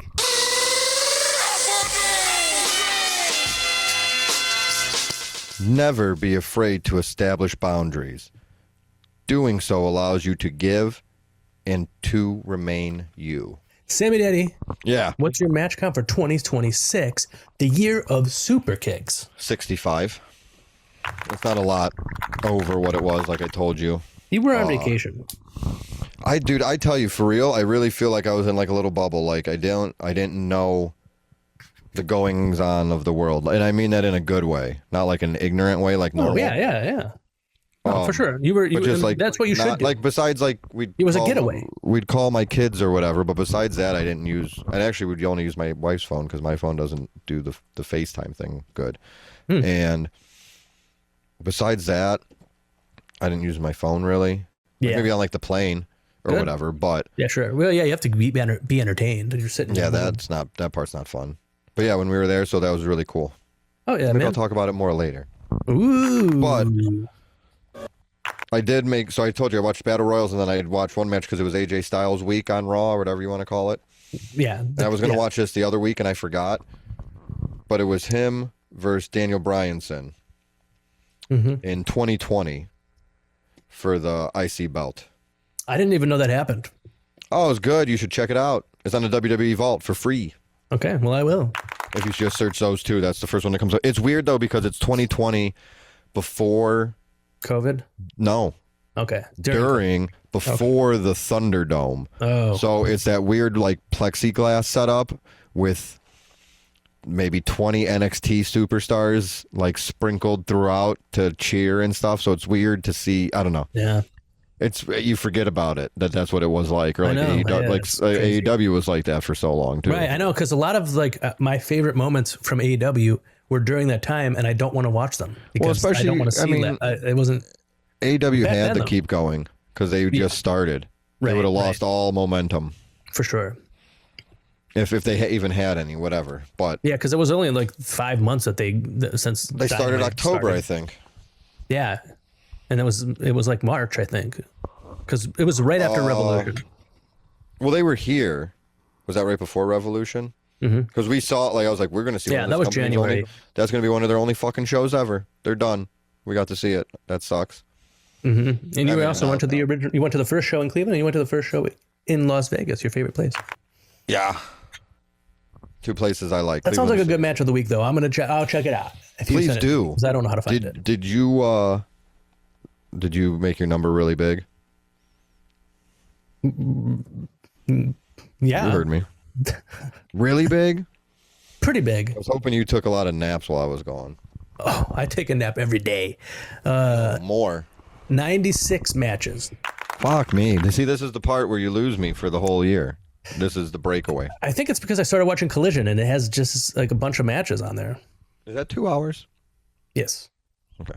B: Never be afraid to establish boundaries. Doing so allows you to give and to remain you.
A: Sammy Daddy,
B: yeah.
A: What's your match count for 2026, the year of super kicks?
B: 65. It's not a lot over what it was, like I told you.
A: You were on vacation.
B: I tell you, for real, I really feel like I was in like a little bubble. Like I didn't know the goings on of the world. And I mean that in a good way, not like an ignorant way, like normal.
A: Oh, yeah. Oh, for sure. You just like, that's what you should do.
B: Like besides like
A: it was a getaway.
B: We'd call my kids or whatever, but besides that I didn't use, and actually would only use my wife's phone because my phone doesn't do the FaceTime thing good. And besides that, I didn't use my phone really.
A: Yeah.
B: Maybe on like the plane or whatever, but
A: yeah, sure. Well, yeah, you have to be entertained. You're sitting.
B: Yeah, that part's not fun. But yeah, when we were there, so that was really cool.
A: Oh yeah,
B: Maybe I'll talk about it more later.
A: Ooh.
B: But I did so I told you I watched Battle Royals and then I watched one match because it was AJ Styles week on Raw or whatever you want to call it.
A: Yeah.
B: And I was going to watch this the other week and I forgot. But it was him versus Daniel Bryanson in 2020 for the IC belt.
A: I didn't even know that happened.
B: Oh, it was good. You should check it out. It's on the WWE Vault for free.
A: Okay, well, I will.
B: If you just search those two, that's the first one that comes up. It's weird, though, because it's 2020 before...
A: COVID?
B: No.
A: Okay.
B: Before the Thunderdome.
A: Oh.
B: So it's that weird like plexiglass setup with maybe 20 NXT superstars like sprinkled throughout to cheer and stuff. So it's weird to see. I don't know.
A: Yeah.
B: It's you forget about it that's what it was like, or like AEW was like that for so long too.
A: Right, I know, because a lot of like my favorite moments from AEW were during that time, and I don't want to watch them because I don't want to see that. It wasn't.
B: AEW had to keep going because they just started. They would have lost all momentum
A: for sure.
B: If they even had any, whatever. But
A: yeah, because it was only like 5 months since
B: they started October, I think.
A: Yeah. And it was like March, I think, because it was right after Revolution.
B: Well, they were here. Was that right before Revolution? Because we saw it. Like I was like, we're going to see.
A: Yeah, that was January.
B: That's going to be one of their only fucking shows ever. They're done. We got to see it. That sucks.
A: And you also went to the original. You went to the first show in Cleveland. And you went to the first show in Las Vegas. Your favorite place?
B: Yeah. 2 places I like.
A: That sounds like a good match of the week, though. I'll check it out.
B: Please do.
A: Because I don't know how to find it.
B: Did you make your number really big?
A: Yeah.
B: You heard me. Really big?
A: Pretty big.
B: I was hoping you took a lot of naps while I was gone.
A: Oh, I take a nap every day.
B: More.
A: 96 matches.
B: Fuck me. See, this is the part where you lose me for the whole year. This is the breakaway.
A: I think it's because I started watching Collision, and it has just like a bunch of matches on there.
B: Is that 2 hours?
A: Yes.
B: Okay.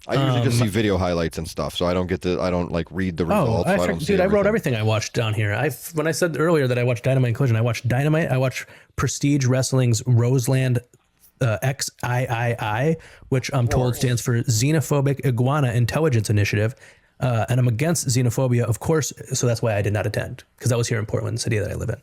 B: I usually just see video highlights and stuff, so I don't like read the results.
A: I wrote everything I watched down here. When I said earlier that I watched Dynamite and Collision, I watched Dynamite, I watched Prestige Wrestling's Roseland XIII, which I'm told stands for Xenophobic Iguana Intelligence Initiative. And I'm against xenophobia, of course, so that's why I did not attend, because that was here in Portland, the city that I live in.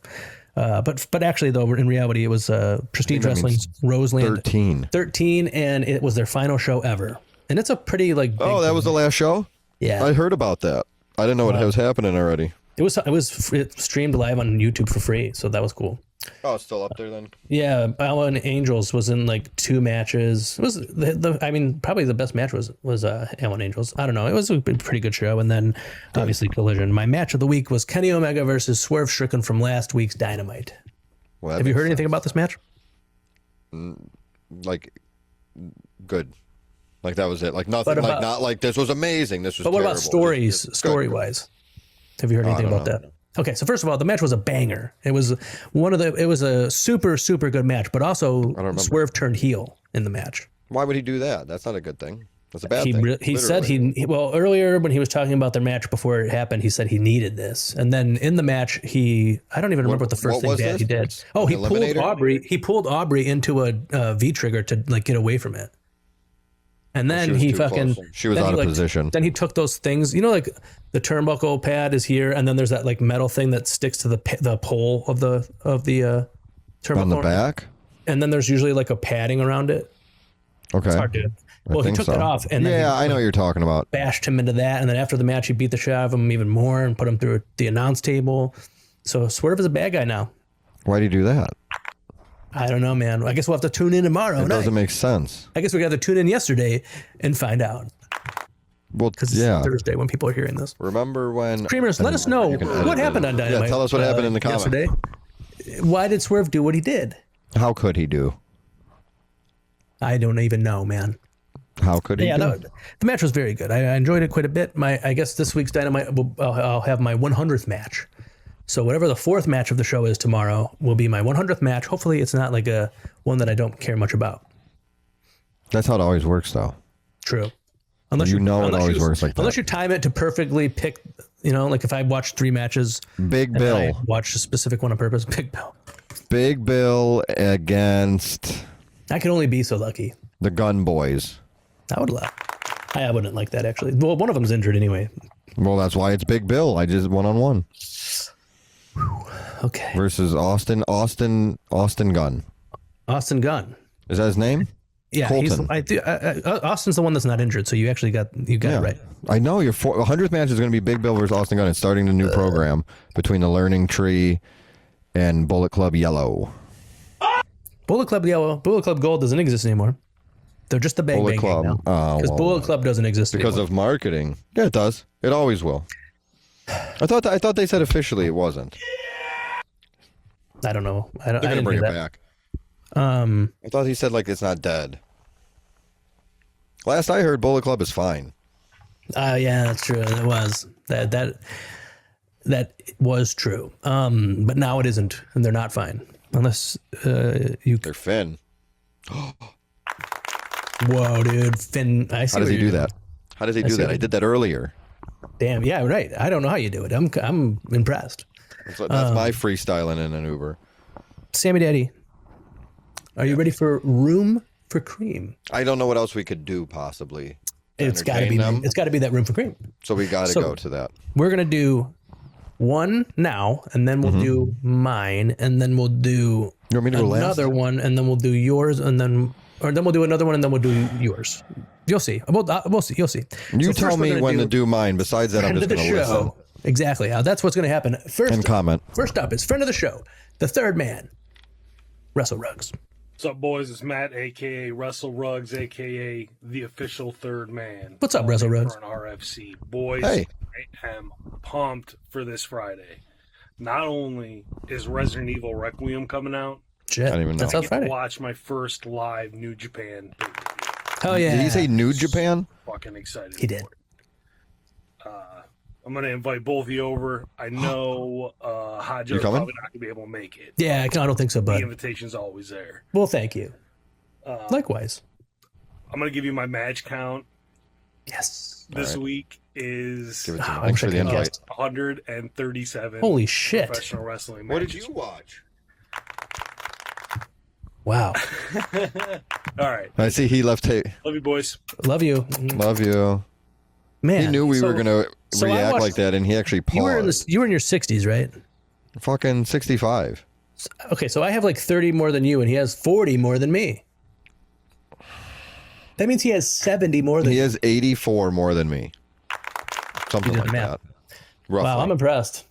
A: But actually, though, in reality, it was Prestige Wrestling's Roseland 13, and it was their final show ever. And it's a pretty like.
B: Oh, that was the last show?
A: Yeah,
B: I heard about that. I didn't know what was happening already.
A: It streamed live on YouTube for free, so that was cool.
B: Oh, it's still up there then.
A: Yeah, Alan Angels was in like 2 matches. It was probably the best match was Alan Angels. I don't know. It was a pretty good show, and then obviously Collision. My match of the week was Kenny Omega versus Swerve Strickland from last week's Dynamite.
B: Well,
A: have you heard anything about this match?
B: Like, good. Like that was it. Like nothing. Not like this was amazing. This was. But what
A: about story wise? Have you heard anything about that? Okay, so first of all, the match was a banger. It was a super, super good match, but also Swerve turned heel in the match.
B: Why would he do that? That's not a good thing. That's a bad thing.
A: He said earlier when he was talking about their match before it happened, he said he needed this. And then in the match, I don't even remember what the first thing he did. Oh, he pulled Aubrey into a V trigger to like get away from it. And then she was out of position. Then he took those things, like the turnbuckle pad is here, and then there's that like metal thing that sticks to the pole of the turnbuckle
B: on the back.
A: And then there's usually like a padding around it.
B: Okay.
A: It's hard to. Well, he took that off, and then
B: I know what you're talking about.
A: Bashed him into that, and then after the match, he beat the shit out of him even more and put him through the announce table. So Swerve is a bad guy now.
B: Why do you do that?
A: I don't know, man. I guess we'll have to tune in tomorrow.
B: It doesn't make sense.
A: I guess we got to tune in yesterday and find out.
B: Well,
A: because it's Thursday when people are hearing this.
B: Remember when...
A: Creamers, let us know what happened on Dynamite.
B: Yeah, tell us what happened in the comments.
A: Yesterday. Why did Swerve do what he did?
B: How could he do?
A: I don't even know, man.
B: How could he do?
A: The match was very good. I enjoyed it quite a bit. I guess this week's Dynamite, I'll have my 100th match. So whatever the 4th match of the show is tomorrow will be my 100th match. Hopefully it's not like one that I don't care much about.
B: That's how it always works, though.
A: True.
B: It always works like that.
A: Unless you time it to perfectly pick, like if I watch 3 matches.
B: Big Bill.
A: I watch a specific one on purpose. Big Bill.
B: Big Bill against...
A: I could only be so lucky.
B: The Gun Boys.
A: I wouldn't like that, actually. Well, one of them's injured anyway.
B: Well, that's why it's Big Bill. I just one-on-one.
A: Okay.
B: Versus Austin Gunn.
A: Austin Gunn.
B: Is that his name?
A: Yeah. Austin's the one that's not injured, so you actually got it right.
B: I know your 100th match is going to be Big Bill versus Austin Gunn. It's starting the new program between the Learning Tree and Bullet Club Yellow.
A: Bullet Club Gold doesn't exist anymore. They're just the Bang
B: Bullet
A: Bang
B: Club.
A: Gang now.
B: Oh,
A: Because
B: well,
A: Bullet Club doesn't exist
B: because
A: anymore.
B: of marketing. Yeah, it does. It always will. I thought they said officially it wasn't.
A: I don't know. I
B: They're gonna
A: didn't
B: bring
A: hear
B: it
A: that.
B: back. I thought he said like it's not dead. Last I heard, Bullet Club is fine.
A: Yeah, that's true. It was that was true. But now it isn't, and they're not fine unless you.
B: They're Finn.
A: Whoa, dude, Finn! I see.
B: How does
A: what
B: he do
A: you're
B: that?
A: doing.
B: How does he do that? I did that earlier.
A: Damn. Yeah. Right. I don't know how you do it. I'm impressed.
B: That's my freestyling in an Uber.
A: Sammy Daddy, are you ready for Room for Cream?
B: I don't know what else we could do possibly.
A: It's got to be.
B: them.
A: It's got to be that Room for Cream.
B: So we got to
A: So-
B: go to that.
A: We're gonna do one now, and then we'll do mine, and then we'll do
B: You want me to go last?
A: another one, and then we'll do yours, and then we'll do another one, and then we'll do yours. You'll see. We'll see. You'll see.
B: You
A: So
B: tell
A: first we're
B: me
A: gonna
B: when to do mine. Besides that, I'm
A: friend
B: just
A: of the
B: going to listen
A: show. Exactly. That's what's gonna happen.
B: and comment.
A: First up is friend of the show, the third man, WrestleRugs.
E: What's up, boys? It's Matt, aka WrestleRugs, aka the official third man.
A: What's up, WrestleRugs?
E: For an RFC, boys.
B: Hey.
E: I am pumped for this Friday. Not only is Resident Evil Requiem coming out,
A: Shit.
B: I don't even know.
A: That's
E: I
A: out
E: get to
A: Friday.
E: watch my first live New Japan pay-per-view.
A: Hell yeah.
B: Did he say New Japan?
E: Fucking excited.
A: He did.
E: for it. I'm gonna invite both of you over. I know hotjoe
B: You
E: is
B: coming?
E: probably not gonna be able to make it.
A: Yeah, I don't think so,
E: The
A: bud.
E: invitation's always there.
A: Well, thank you. Likewise.
E: I'm gonna give you my match count.
A: Yes.
E: This week is
B: Give it to me.
A: I
B: Thanks
A: wish I
B: for the
A: could
B: invite.
A: guess.
E: 137
A: Holy shit.
E: professional wrestling
B: What
E: matches.
B: did you watch?
A: Wow.
E: All right.
B: I see he left.
E: Love you, boys.
A: Love you.
B: Love you.
A: Man.
B: He knew we were going to
A: so I
B: react
A: watched-
B: like that, and he actually
A: You were in
B: paused.
A: you were in your 60s, right?
B: Fucking 65.
A: Okay, so I have like 30 more than you, and he has 40 more than me. That means he has 70 more than
B: He
A: you.
B: has 84 more than me. Something
A: You did
B: like
A: the math.
B: that. Roughly.
A: Wow, I'm impressed.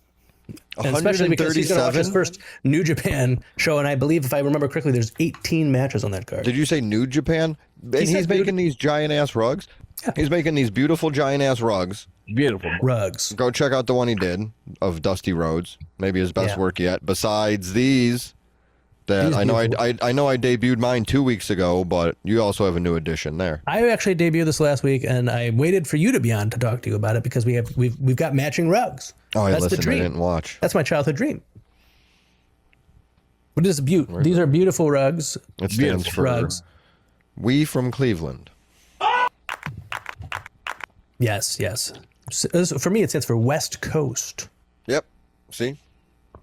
A: And especially because he's going to watch his
B: 137?
A: first New Japan show, and I believe, if I remember correctly, there's 18 matches on that card.
B: Did you say New Japan? And
A: said
B: he's
A: New-
B: making these giant ass rugs. He's making these beautiful giant ass rugs.
F: Beautiful.
A: Rugs.
B: Go check out the one he did of Dusty Rhodes. Maybe his best
A: Yeah.
B: work yet. Besides these, that
A: These
B: I know
A: beautiful.
B: I know I debuted mine 2 weeks ago, but you also have a new edition there.
A: I actually debuted this last week, and I waited for you to be on to talk to you about it because we've got matching rugs.
B: Oh, I
A: That's the
B: listened. I
A: dream.
B: didn't watch.
A: That's my childhood dream. But this is these are beautiful rugs.
B: It stands for
A: rugs.
B: We from Cleveland.
A: Yes. For me, it stands for West Coast.
B: Yep. See?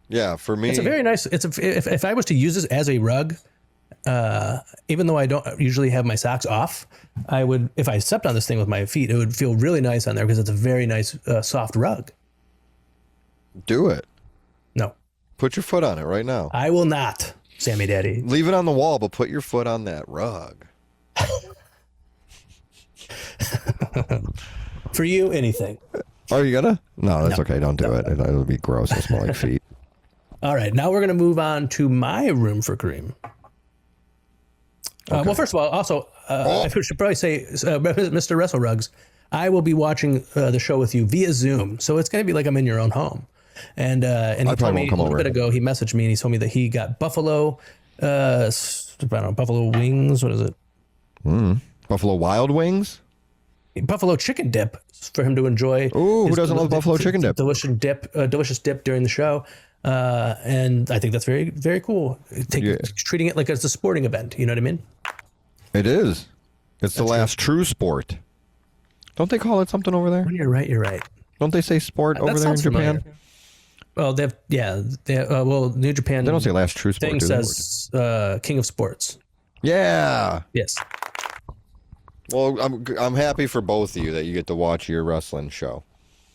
B: Yeah, for me.
A: It's a very nice. If I was to use this as a rug, even though I don't usually have my socks off, I would. If I stepped on this thing with my feet, it would feel really nice on there because it's a very nice soft rug.
B: Do it.
A: No,
B: Put your foot on it right now.
A: I will not, Sammy Daddy.
B: Leave it on the wall, but put your foot on that rug.
A: For you, anything.
B: Oh, you gonna? No, that's okay. Don't do it. It'll be gross. It'll smell like feet.
A: All right, now we're going to move on to my room for cream. Well, first of all, also, I should probably say, Mr. WrestleRugs, I will be watching the show with you via Zoom, so it's going to be like I'm in your own home. And he
B: probably
A: told me
B: won't
A: a
B: come
A: little
B: over.
A: bit ago, he messaged me and he told me that he got buffalo, I don't know, buffalo wings. What is it?
B: Buffalo Wild Wings?
A: Buffalo chicken dip for him to enjoy.
B: Ooh, who
A: his
B: doesn't love buffalo chicken dip?
A: Delicious dip during the show. And I think that's very, very cool. Treating it like it's a sporting event. You know what I mean?
B: It is. It's the last true sport. Don't they call it something over there?
A: When you're right, you're right.
B: Don't they say sport over
A: That
B: there in
A: sounds
B: Japan?
A: familiar. Well, well, New Japan.
B: They don't say last true sport.
A: thing
B: do they?
A: says King of Sports.
B: Yeah.
A: Yes.
B: Well, I'm happy for both of you that you get to watch your wrestling show.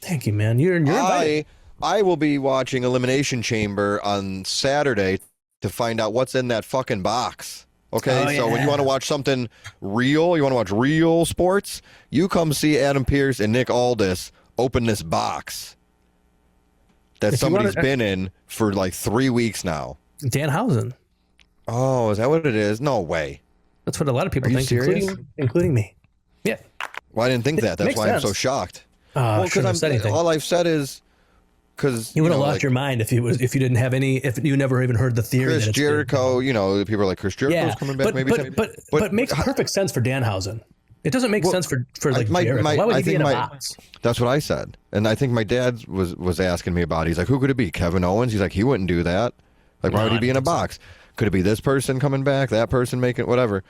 A: Thank you, man. You're invited.
B: I will be watching Elimination Chamber on Saturday to find out what's in that fucking box. Okay,
A: Oh,
B: so when you want to watch something real, you want to watch real sports, you come see Adam Pearce and Nick Aldis open this box that
A: If you wanna-
B: somebody's been in for like 3 weeks now.
A: Danhausen.
B: Oh, is that what it is? No way.
A: That's what a lot of people
B: Are you
A: think,
B: serious?
A: including me. Yeah.
B: Well, I didn't think that. That's
A: Makes
B: why I'm
A: sense.
B: so shocked.
A: Well, because
B: all I've said is because
A: you would have lost your mind if you didn't have any, if you never even heard the theory.
B: Chris
A: that it's
B: Jericho. You know, people are like Chris Jericho's coming back.
A: But makes perfect sense for Danhausen. It doesn't make sense for like Jericho. Why would he be in a box?
B: That's what I said, and I think my dad was asking me about it. He's like, who could it be? Kevin Owens? He's like, he wouldn't do that. Like, why would he be in a box? Could it be this person coming back? That person making whatever?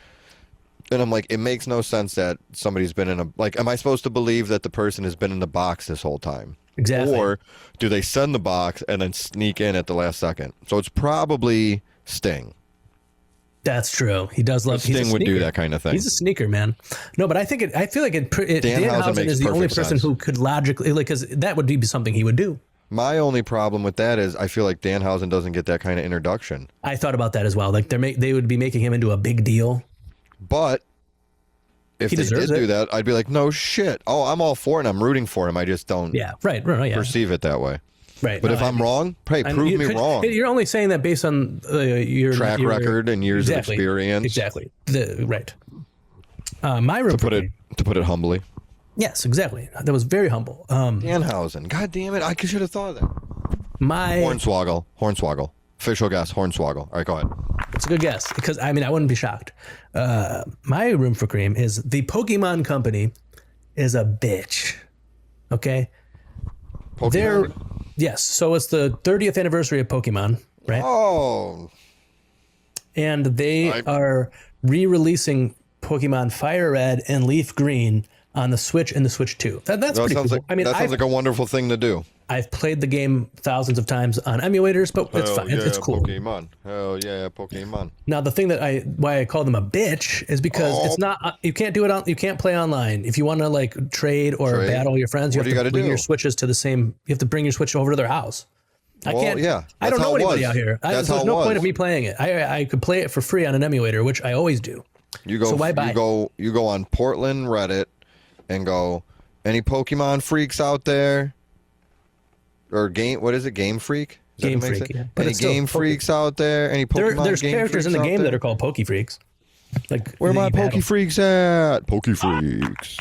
B: And I'm like, it makes no sense that somebody's been in a, like, am I supposed to believe that the person has been in the box this whole time?
A: Exactly.
B: Or do they send the box and then sneak in at the last second? So it's probably Sting.
A: That's true. He does love.
B: Sting would do that kind of thing.
A: He's a sneaker, man. No, but I think I feel like Danhausen is the only person
B: sense.
A: who could logically, like, because that would be something he would do.
B: My only problem with that is I feel like Danhausen doesn't get that kind of introduction.
A: I thought about that as well. Like they would be making him into a big deal.
B: But if
A: He
B: they
A: deserves
B: did do
A: it.
B: that, I'd be like, no shit. Oh, I'm all for it and I'm rooting for him. I just don't
A: Yeah. Right. Yeah.
B: perceive it that way.
A: Right.
B: But
A: No,
B: if I'm wrong, hey, prove me wrong.
A: You're only saying that based on your
B: Track record and years of experience.
A: Exactly. Right. My room
B: To put it humbly.
A: Yes, exactly. That was very humble.
B: Danhausen. God damn it. I should have thought of that. Hornswoggle. Official guess, Hornswoggle. All right, go ahead.
A: It's a good guess because I wouldn't be shocked. My room for cream is the Pokemon Company is a bitch. Okay.
B: Pokemon?
A: Yes. So it's the 30th anniversary of Pokemon, right?
B: Oh.
A: And they are re-releasing Pokemon Fire Red and Leaf Green on the Switch and the Switch 2. That's pretty cool.
B: That sounds like a wonderful thing to do.
A: I've played the game thousands of times on emulators, but it's fine.
B: Yeah,
A: it's cool.
B: Pokemon. Hell yeah, Pokemon.
A: Now the thing why I call them a bitch is because it's not, you can't do it you can't play online. If you want to like trade or battle your friends, you have to bring your Switches to the same. You have to bring your Switch over to their house. I can't.
B: Yeah,
A: I don't know anybody out here.
B: There's
A: no point of me playing it. I could play it for free on an emulator, which I always do.
B: You go.
A: So why buy?
B: You go on Portland Reddit and go. Any Pokemon freaks out there? Or what is it? Game Freak?
A: Game Freak. Yeah.
B: But any game freaks out there? Any Pokemon
A: There's
B: game
A: characters in the game that are called Poke Freaks. Like
B: where my Poke Freaks at? Poke Freaks.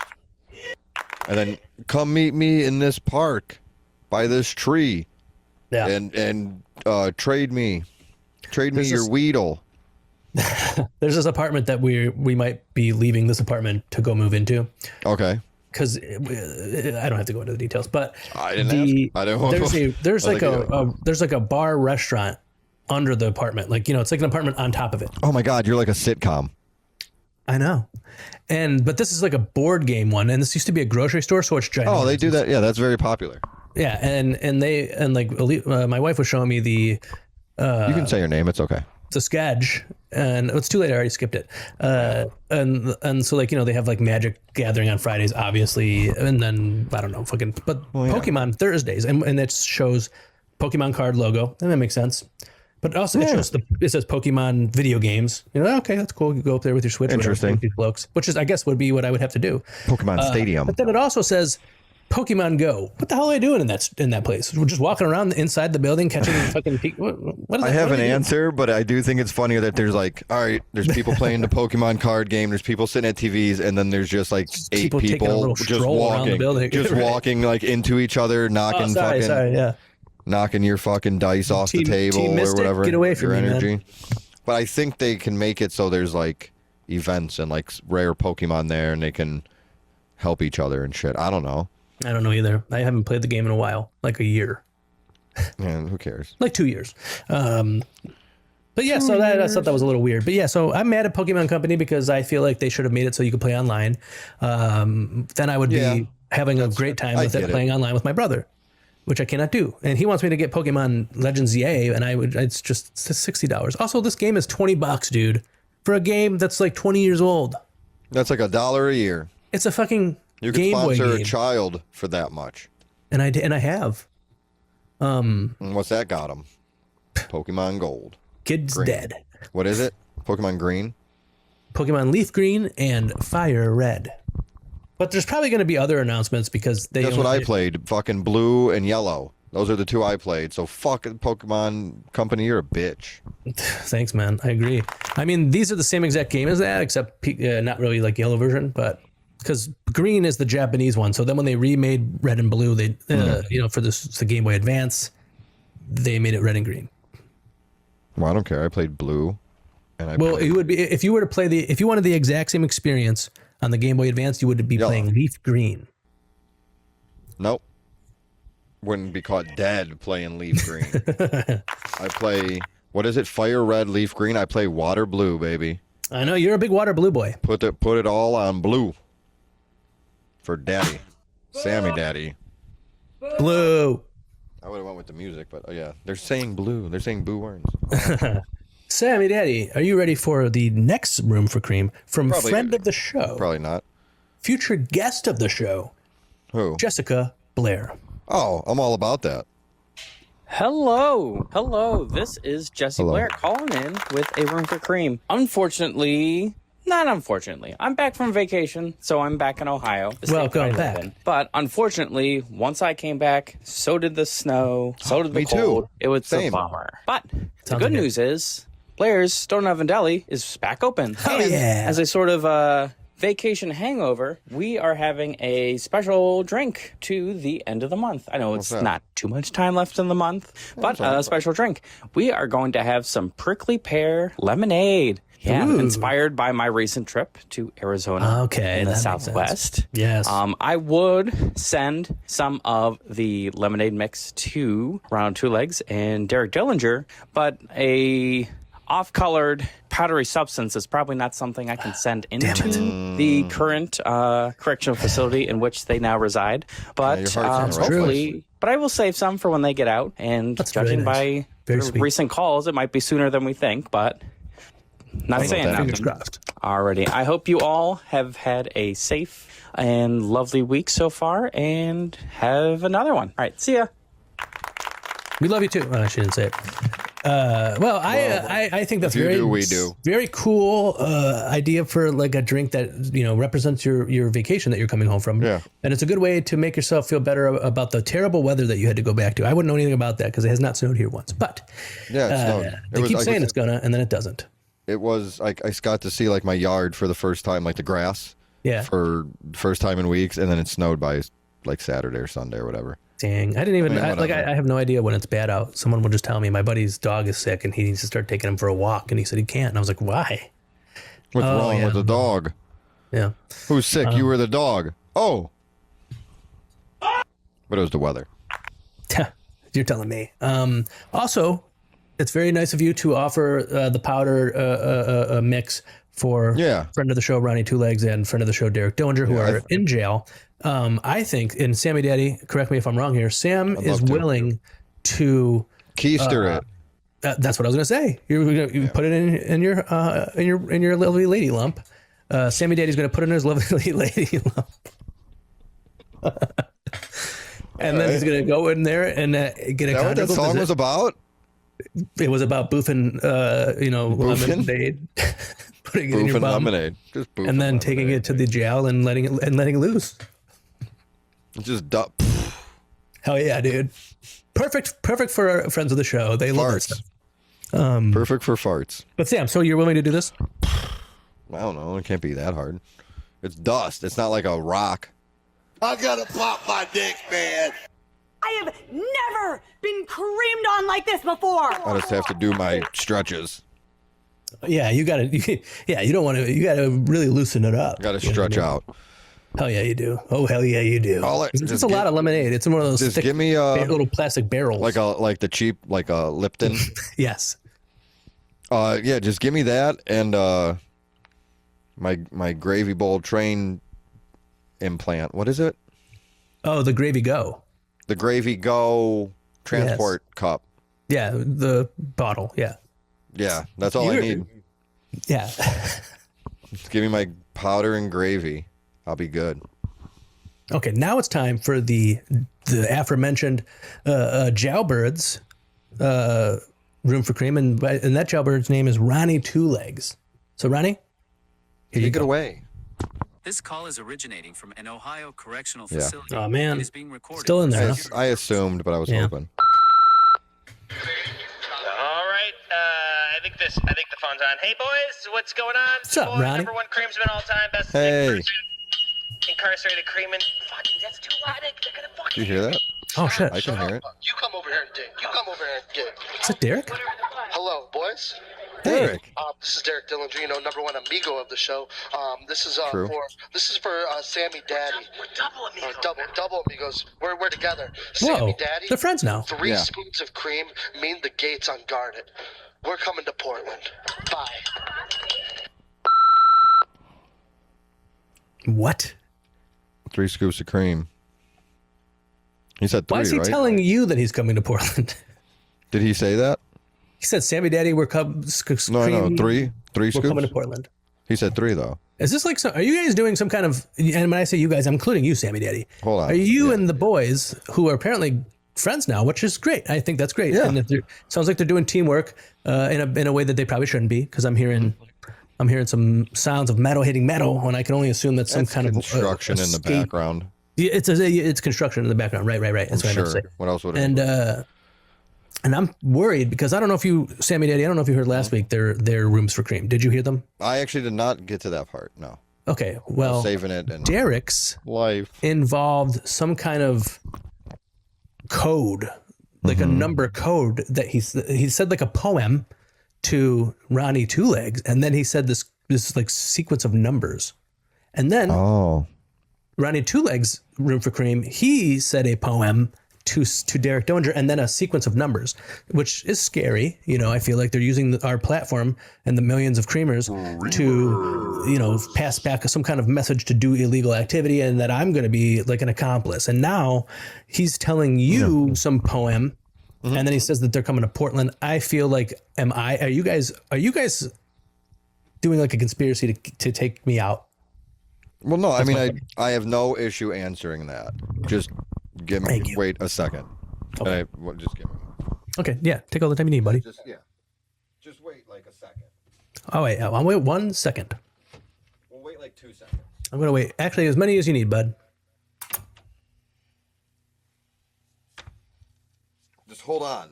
B: And then come meet me in this park by this tree.
A: Yeah.
B: And trade me your Weedle.
A: There's this apartment that we might be leaving this apartment to go move into.
B: Okay.
A: Because I don't have to go into the details, but
B: I didn't ask. I don't want
A: there's like a bar restaurant under the apartment. Like, it's like an apartment on top of it.
B: Oh my God, you're like a sitcom.
A: I know. But this is like a board game one, and this used to be a grocery store, so it's giant.
B: Oh, they do that. Yeah, that's very popular.
A: Yeah, and my wife was showing me the.
B: You can say your name. It's okay.
A: The sketch, and it's too late. I already skipped it. And so they have like Magic Gathering on Fridays, obviously, and then I don't know, Pokemon Thursdays, and it shows Pokemon card logo, and that makes sense. But also it says Pokemon video games. Okay, that's cool. You go up there with your Switch.
B: Interesting.
A: These blokes, which is I guess would be what I would have to do.
B: Pokemon Stadium.
A: But then it also says Pokemon Go. What the hell are they doing in that place? We're just walking around inside the building catching fucking what is
B: I have an answer, but I do think it's funnier that there's there's people playing the Pokemon card game, there's people sitting at TVs, and then there's just like eight people just walking like into each other, knocking knocking your fucking dice off the table or whatever.
A: Get away from
B: your
A: me,
B: energy.
A: man.
B: But I think they can make it so there's like events and like rare Pokemon there, and they can help each other and shit. I don't know.
A: I don't know either. I haven't played the game in a while, like a year.
B: Man, who cares?
A: Like 2 years. But yeah, so I thought that was a little weird. But yeah, so I'm mad at Pokemon Company because I feel like they should have made it so you could play online. Then I would be having a great time with it playing online with my brother, which I cannot do. And he wants me to get Pokemon Legends EA, and it's just $60. Also, this game is $20, dude, for a game that's like 20 years old.
B: That's like $1 a year.
A: It's a fucking
B: You can
A: Game Boy
B: sponsor
A: game.
B: a child for that much.
A: And I have.
B: And what's that got him? Pokemon Gold.
A: Kid's
B: Green.
A: dead.
B: What is it? Pokemon Green?
A: Pokemon Leaf Green and Fire Red. But there's probably going to be other announcements because
B: That's what I played. Fucking Blue and Yellow. Those are the two I played. So fuck Pokemon Company, you're a bitch.
A: Thanks, man. I agree. I mean, these are the same exact game as that, except not really like yellow version, but because green is the Japanese one. So then when they remade red and blue, they for the Game Boy Advance, they made it red and green.
B: Well, I don't care. I played blue, and
A: it would be if you were to play if you wanted the exact same experience on the Game Boy Advance, you would be playing leaf green.
B: Nope. Wouldn't be caught dead playing leaf green. I play, what is it? Fire red, leaf green. I play water blue, baby.
A: I know you're a big water blue boy.
B: Put it all on blue for daddy, Sammy daddy.
A: Blue.
B: I would have went with the music, but yeah, they're saying blue. They're saying boo worms.
A: Sammy daddy, are you ready for the next Room for Cream from friend of the show?
B: Probably not.
A: Future guest of the show.
B: Who?
A: Jessica Blair.
B: Oh, I'm all about that.
F: Hello. This is Jesse Blair calling in with a Room for Cream. Not unfortunately, I'm back from vacation, so I'm back in Ohio.
A: Welcome back.
F: But unfortunately, once I came back, so did the snow, so did the cold.
B: Too.
F: It was a bummer. But the good news is, Blair's Stone Oven Deli is back open. As a sort of vacation hangover, we are having a special drink to the end of the month. I know it's not too much time left in the month, but a special drink. We are going to have some prickly pear lemonade. Yeah, inspired by my recent trip to Arizona in the Southwest.
A: Yes.
F: I would send some of the lemonade mix to Ronald Two Legs and Derek Dillinger, but a off-colored powdery substance is probably not something I can send into the current correctional facility in which they now reside. But hopefully, but I will save some for when they get out. And judging by recent calls, it might be sooner than we think, but not saying that.
A: Fingers crossed.
F: Alrighty. I hope you all have had a safe and lovely week so far and have another one. All right. See ya.
A: We love you too. Well, I shouldn't say it. I think that's very cool idea for like a drink that represents your vacation that you're coming home from.
B: Yeah,
A: and it's a good way to make yourself feel better about the terrible weather that you had to go back to. I wouldn't know anything about that because it has not snowed here once, but they keep saying it's gonna, and then it doesn't.
B: It was I got to see like my yard for the first time, like the grass.
A: Yeah.
B: For first time in weeks, and then it snowed by like Saturday or Sunday or whatever.
A: Dang, I didn't even I have no idea when it's bad out. Someone will just tell me my buddy's dog is sick and he needs to start taking him for a walk, and he said he can't, and I was like, why?
B: What's wrong with the dog?
A: Yeah.
B: Who's sick? You or the dog? Oh. But it was the weather.
A: You're telling me. Also, it's very nice of you to offer the powder mix for friend of the show Ronnie Two Legs and friend of the show Derek Dillinger, who are in jail. I think, and Sammy Daddy, correct me if I'm wrong here, Sam is willing to keister it. That's what I was going to say. You put it in your lovely lady lump. Sammy Daddy's going to put it in his lovely lady lump. And then he's going to go in there and get a
B: what that song was about?
A: It was about boofing, lemonade, putting it in your bum,
B: lemonade,
A: and then taking it to the jail and letting it loose.
B: Just dump.
A: Hell yeah, dude! Perfect for our friends of the show. They love that stuff.
B: Perfect for farts.
A: But Sam, so you're willing to do this?
B: I don't know. It can't be that hard. It's dust. It's not like a rock.
G: I gotta pop my dick, man. I have never been creamed on like this before.
B: I just have to do my stretches.
A: Yeah, you don't want to. You gotta really loosen it up.
B: Got to stretch out.
A: Hell yeah, you do. Oh hell yeah, you do. It's a lot of lemonade. It's in one of those thick,
B: give me
A: little plastic barrels,
B: like the cheap Lipton.
A: Yes.
B: Yeah, just give me that and my Gravy Bowl train implant. What is it?
A: Oh, the Gravy Go.
B: The Gravy Go transport cup.
A: Yeah, the bottle. Yeah.
B: Yeah, that's all I need.
A: Yeah.
B: Just give me my powder and gravy. I'll be good.
A: Okay, now it's time for the aforementioned Jowbird's Room for Cream, and that Jowbird's name is Ronnie Two Legs. So Ronnie,
B: take it away.
H: This call is originating from an Ohio correctional
B: Yeah.
H: facility.
A: Oh, man.
H: It is being recorded.
A: Still in there. Huh?
B: I assumed, but I was hoping.
I: All right, I think the phone's on. Hey boys, what's going on?
A: What's up,
I: Boy,
A: Ronnie?
I: Number one creamsman all time, best
B: Hey.
I: incarcerated creamman. Fucking, that's too loud. They're gonna fucking.
B: Did you hear that?
A: Oh shit!
B: I can hear it.
J: You come over here and dig. You come over here and get.
A: Is it Derek?
J: Hello, boys.
B: Derek.
J: This is Derek Dillinger, number one amigo of the show. This is
B: True.
J: for Sammy Daddy.
I: We're double amigos.
J: Double amigos. We're together.
A: Whoa,
J: Sammy Daddy.
A: they're friends now.
J: 3
B: Yeah.
J: spoons of cream mean the gate's unguarded. We're coming to Portland. Bye.
A: What?
B: 3 scoops of cream. He said 3,
A: Why is he
B: right?
A: telling you that he's coming to Portland?
B: Did he say that?
A: He said, "Sammy Daddy, we're
B: No, 3
A: We're
B: scoops.
A: coming to Portland."
B: He said 3 though.
A: Is this like? Are you guys doing some kind of? And when I say you guys, I'm including you, Sammy Daddy.
B: Hold on.
A: Are you
B: Yeah.
A: and the boys who are apparently friends now, which is great. I think that's great.
B: Yeah.
A: And sounds like they're doing teamwork in a way that they probably shouldn't be, because I'm hearing some sounds of metal hitting metal, and I can only assume that's some kind of
B: construction in the background.
A: Yeah, it's construction in the background. Right. That's what I meant to say.
B: What else would it
A: And I'm worried because I don't know if you, Sammy Daddy, I don't know if you heard last week their rooms for cream. Did you hear them?
B: I actually did not get to that part. No.
A: Okay.
B: I was
A: Well,
B: saving it and
A: Derek's
B: life
A: involved some kind of code, like a number code that he said like a poem to Ronnie Two Legs, and then he said this like sequence of numbers, and then Ronnie Two Legs room for cream, he said a poem to Derek Dillinger, and then a sequence of numbers, which is scary. I feel like they're using our platform and the millions of creamers to, pass back some kind of message to do illegal activity, and that I'm going to be like an accomplice. And now he's telling you some poem, and then he says that they're coming to Portland. I feel like, are you guys doing like a conspiracy to take me out?
B: Well, no, I mean, I have no issue answering that. Just wait a second.
A: Okay.
B: Just give me.
A: Okay, yeah, take all the time you need, buddy.
B: Just wait like a second.
A: Oh wait, I'll wait 1 second.
B: We'll wait like 2 seconds.
A: I'm gonna wait. Actually, as many as you need, bud.
B: Just hold on.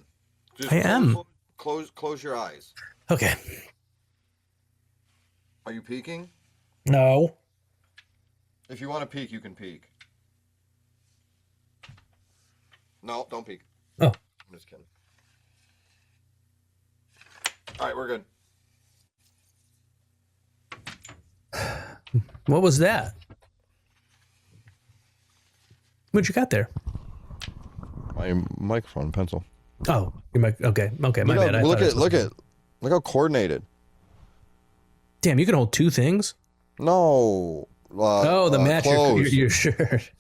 A: I am.
B: Close your eyes.
A: Okay.
B: Are you peeking?
A: No.
B: If you want to peek, you can peek. No, don't peek.
A: Oh.
B: I'm just kidding. All right, we're good.
A: What was that? What you got there?
B: My microphone pencil.
A: Oh, your mic. Okay, my bad.
B: Look how coordinated.
A: Damn, you can hold 2 things.
B: No.
A: The match your shirt.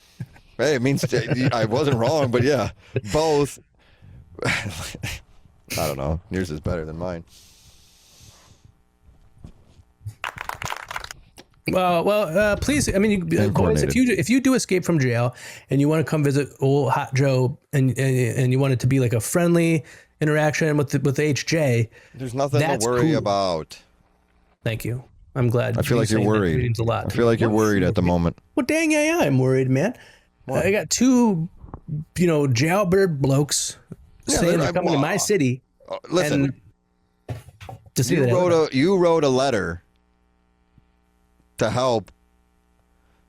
B: Hey, it means I wasn't wrong, but yeah, both. I don't know. Yours is better than mine.
A: Well, please. I mean, boys, if you do escape from jail and you want to come visit old Hot Joe, and you want it to be like a friendly interaction with HJ,
B: there's nothing to worry about.
A: Thank you. I'm glad.
B: I feel like you're worried.
A: A lot.
B: I feel like you're worried at the moment.
A: Well, dang, yeah, I'm worried, man. What? I got 2, jailbird blokes saying they're coming to my city.
B: Listen,
A: to see
B: you wrote a letter to help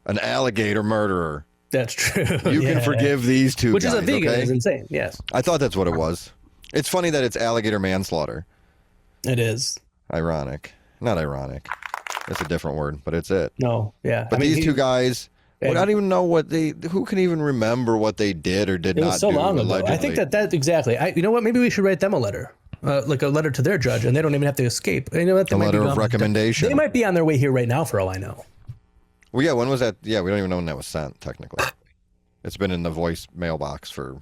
B: an alligator murderer.
A: That's true.
B: You can forgive these 2
A: Which
B: guys,
A: is a vegan,
B: okay?
A: is insane. Yes.
B: I thought that's what it was. It's funny that it's alligator manslaughter.
A: It is.
B: Ironic. Not ironic. That's a different word, but it's it.
A: No, yeah.
B: But these 2 guys, I don't even know who can even remember what they did or did not do.
A: It was so long ago.
B: Allegedly.
A: I think that exactly. You know what? Maybe we should write them a letter. Like a letter to their judge, and they don't even have to escape. You know what?
B: A letter of recommendation.
A: They might be on their way here right now, for all I know.
B: Well, yeah. When was that? Yeah, we don't even know when that was sent. Technically, it's been in the voice mailbox for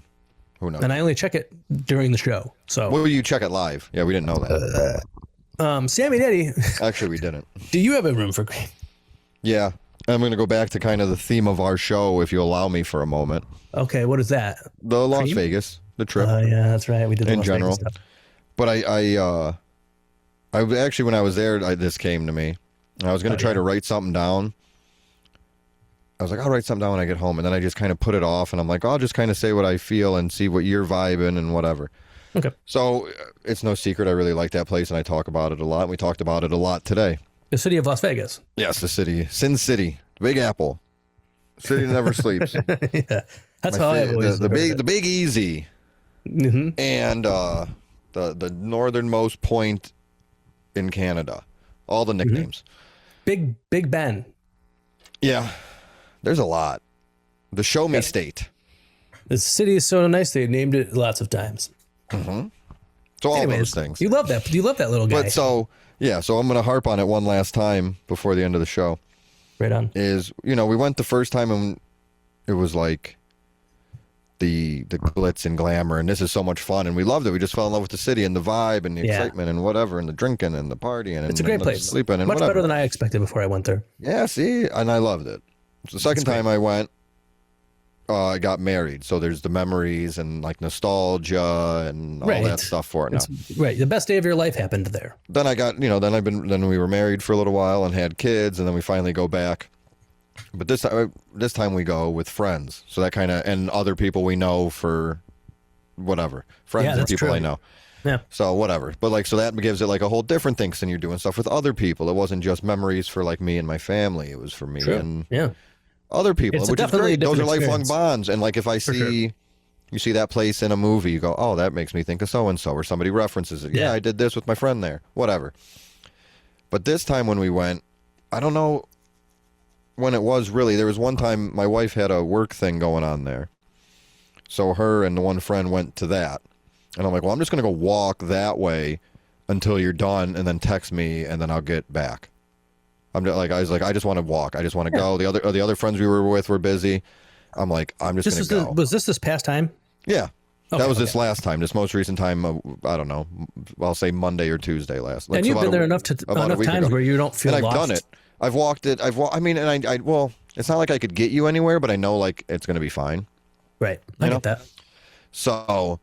B: who knows.
A: And I only check it during the show. So.
B: Well, you check it live. Yeah, we didn't know that.
A: Sammy Daddy.
B: Actually, we didn't.
A: Do you have a room for cream?
B: Yeah, I'm going to go back to kind of the theme of our show, if you allow me for a moment.
A: Okay, what is that?
B: The Las Vegas, the trip.
A: Oh yeah, that's right. We did the
B: in
A: Las
B: general.
A: Vegas stuff.
B: But I actually, when I was there, this came to me. I was going to try to write something down, I was like, I'll write something down when I get home. And then I just kind of put it off. And I'm like, I'll just kind of say what I feel and see what you're vibing and whatever.
A: Okay.
B: So it's no secret. I really like that place and I talk about it a lot. And we talked about it a lot today.
A: The city of Las Vegas.
B: Yes, the city. Sin City. Big Apple. City that never sleeps.
A: Yeah. That's how I always
B: the Big Easy.
A: Mm-hmm.
B: And the northernmost point in Canada. All the nicknames.
A: Big Ben.
B: Yeah. There's a lot. The Show Me State.
A: The city is so nice they named it lots of times.
B: Mm-hmm. So all those things.
A: You love that. You love that little guy.
B: But so I'm going to harp on it one last time before the end of the show.
A: Right on.
B: Is, we went the first time and it was like the glitz and glamour, and this is so much fun, and we loved it. We just fell in love with the city and the vibe and the excitement and whatever, and the drinking and the partying and
A: it's a great place.
B: Sleeping and
A: much
B: whatever.
A: better than I expected before I went there.
B: Yeah, see, and I loved it. So the second time I went, I got married, so there's the memories and like nostalgia and all that stuff for it now.
A: Right, the best day of your life happened there.
B: Then I got, then we were married for a little while and had kids, and then we finally go back. But this time we go with friends, so that kind of, and other people we know for whatever, friends and people I know.
A: Yeah.
B: So whatever, but so that gives it like a whole different thing. Than you're doing stuff with other people. It wasn't just memories for like me and my family. It was for me and other people, which is great. Those are lifelong bonds. And like if I see, you see that place in a movie, you go, oh, that makes me think of so and so, or somebody references it. Yeah, I did this with my friend there. Whatever. But this time when we went, I don't know when it was really. There was one time my wife had a work thing going on there, so her and the one friend went to that. And I'm like, well, I'm just going to go walk that way until you're done and then text me and then I'll get back. I was like, I just want to walk. I just want to go. The other friends we were with were busy. I'm like, I'm just going to go.
A: Was this past time?
B: Yeah. That was this last time, this most recent time. I don't know. I'll say Monday or Tuesday last.
A: And you've been there enough times where you don't feel lost.
B: And I've done it. I've walked it. I mean, and well, it's not like I could get you anywhere, but I know like it's going to be fine.
A: Right. I get that.
B: So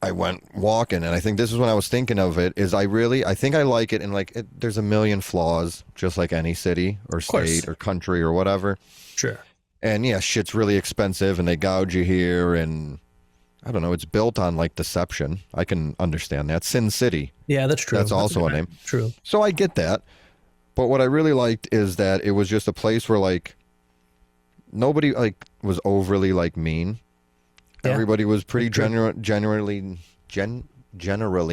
B: I went walking, and I think this is when I was thinking of it, is I think I like it, and there's a million flaws, just like any city or state or country or whatever.
A: Sure.
B: And yeah, shit's really expensive, and they gouge you here, and I don't know, it's built on like deception. I can understand that. Sin City.
A: Yeah, that's true.
B: That's also a name.
A: True.
B: So I get that. But what I really liked is that it was just a place where like nobody like was overly like mean. Yeah. Everybody was pretty generally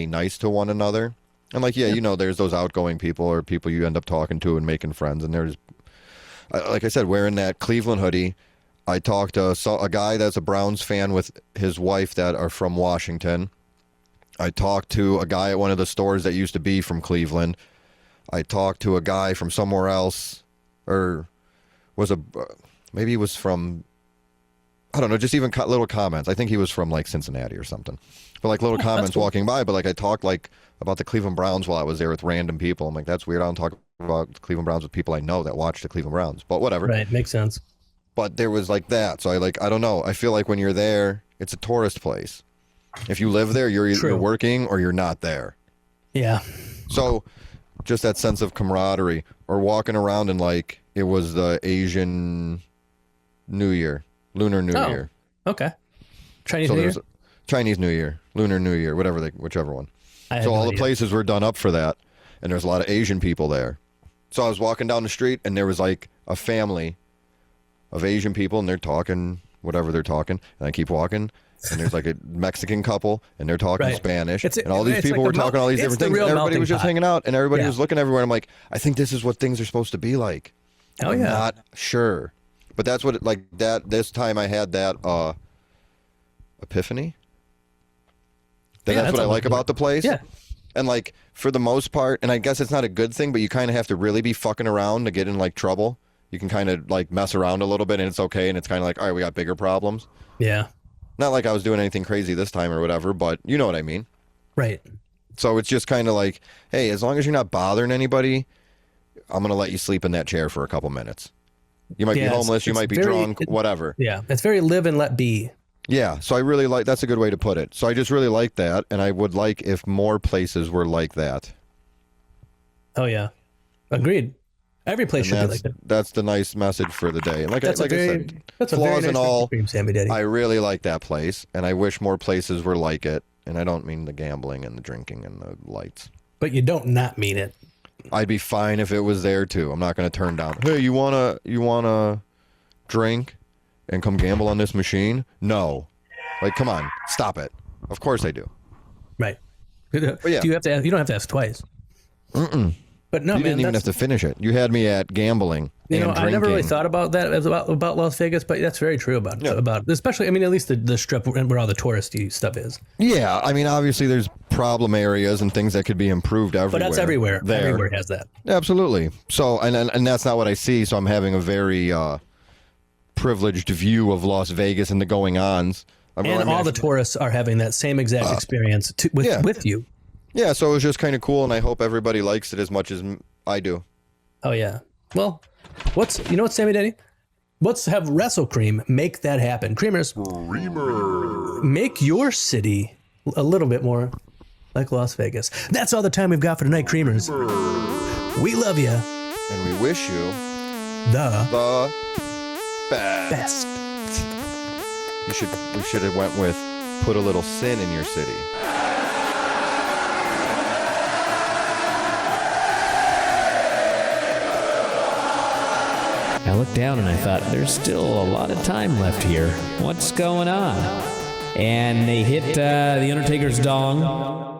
B: nice to one another. And like, there's those outgoing people or people you end up talking to and making friends. And there's, like I said, wearing that Cleveland hoodie. I talked to a guy that's a Browns fan with his wife that are from Washington. I talked to a guy at one of the stores that used to be from Cleveland. I talked to a guy from somewhere else, or maybe he was from, I don't know, just even little comments. I think he was from like Cincinnati or something. But like little comments walking by. But like I talked like about the Cleveland Browns while I was there with random people. I'm like, that's weird. I don't talk about the Cleveland Browns with people I know that watch the Cleveland Browns. But whatever.
A: Right, makes sense.
B: But there was like that. So I don't know. I feel like when you're there, it's a tourist place. If you live there, you're either working or you're not there.
A: Yeah.
B: So just that sense of camaraderie, or walking around and like it was the Asian New Year, Lunar New Year.
A: Okay. Chinese New Year?
B: Chinese New Year, Lunar New Year, whichever one. So all the places were done up for that, and there's a lot of Asian people there. So I was walking down the street, and there was like a family of Asian people, and they're talking whatever they're talking, and I keep walking, and there's like a Mexican couple, and they're talking Spanish, and all these people were talking all these different things, and everybody was just hanging out, and everybody was looking everywhere. I'm like, I think this is what things are supposed to be like. I'm not sure, but that's what this time I had that epiphany. That's what I like about the place. Yeah. And like for the most part, and I guess it's not a good thing, but you kind of have to really be fucking around to get in like trouble. You can kind of like mess around a little bit and it's okay. And it's kind of like, all right, we got bigger problems.
A: Yeah.
B: Not like I was doing anything crazy this time or whatever, but you know what I mean?
A: Right.
B: So it's just kind of like, hey, as long as you're not bothering anybody, I'm going to let you sleep in that chair for a couple minutes. You might be homeless, you might be drunk, whatever.
A: Yeah. It's very live and let be.
B: Yeah. So I really like, that's a good way to put it. So I just really like that. And I would like if more places were like that.
A: Oh, yeah. Agreed. Every place should be like that.
B: That's the nice message for the day. And like I said,
A: that's a very
B: flaws
A: nice
B: and all,
A: cream, Sammy Daddy.
B: I really like that place, and I wish more places were like it. And I don't mean the gambling and the drinking and the lights.
A: But you don't not mean it.
B: I'd be fine if it was there too. I'm not going to turn down. Hey, you wanna drink and come gamble on this machine? No. Like, come on, stop it. Of course I do.
A: Right.
B: But yeah.
A: Do you have to ask, you don't have to ask twice. But no,
B: you
A: man,
B: didn't even have to finish it. You had me at gambling.
A: You know,
B: and drinking.
A: I never really thought about that about Las Vegas, but that's very true about especially. I mean, at least the strip where all the touristy stuff is.
B: Yeah, I mean, obviously there's problem areas and things that could be improved everywhere.
A: But that's everywhere.
B: There.
A: Everywhere has that.
B: Absolutely. So, and that's not what I see. So I'm having a very privileged view of Las Vegas and the going-ons.
A: The tourists are having that same exact experience with you.
B: Yeah, so it was just kind of cool, and I hope everybody likes it as much as I do.
A: Oh yeah. Well, you know what, Sammy Daddy? Let's have WrestleCream make that happen. Creamers, make your city a little bit more like Las Vegas. That's all the time we've got for tonight, Creamers. We love you.
B: And we wish you
A: the
B: best. We should have went with put a little sin in your city.
D: I looked down and I thought, there's still a lot of time left here. What's going on? And they hit The Undertaker's dong.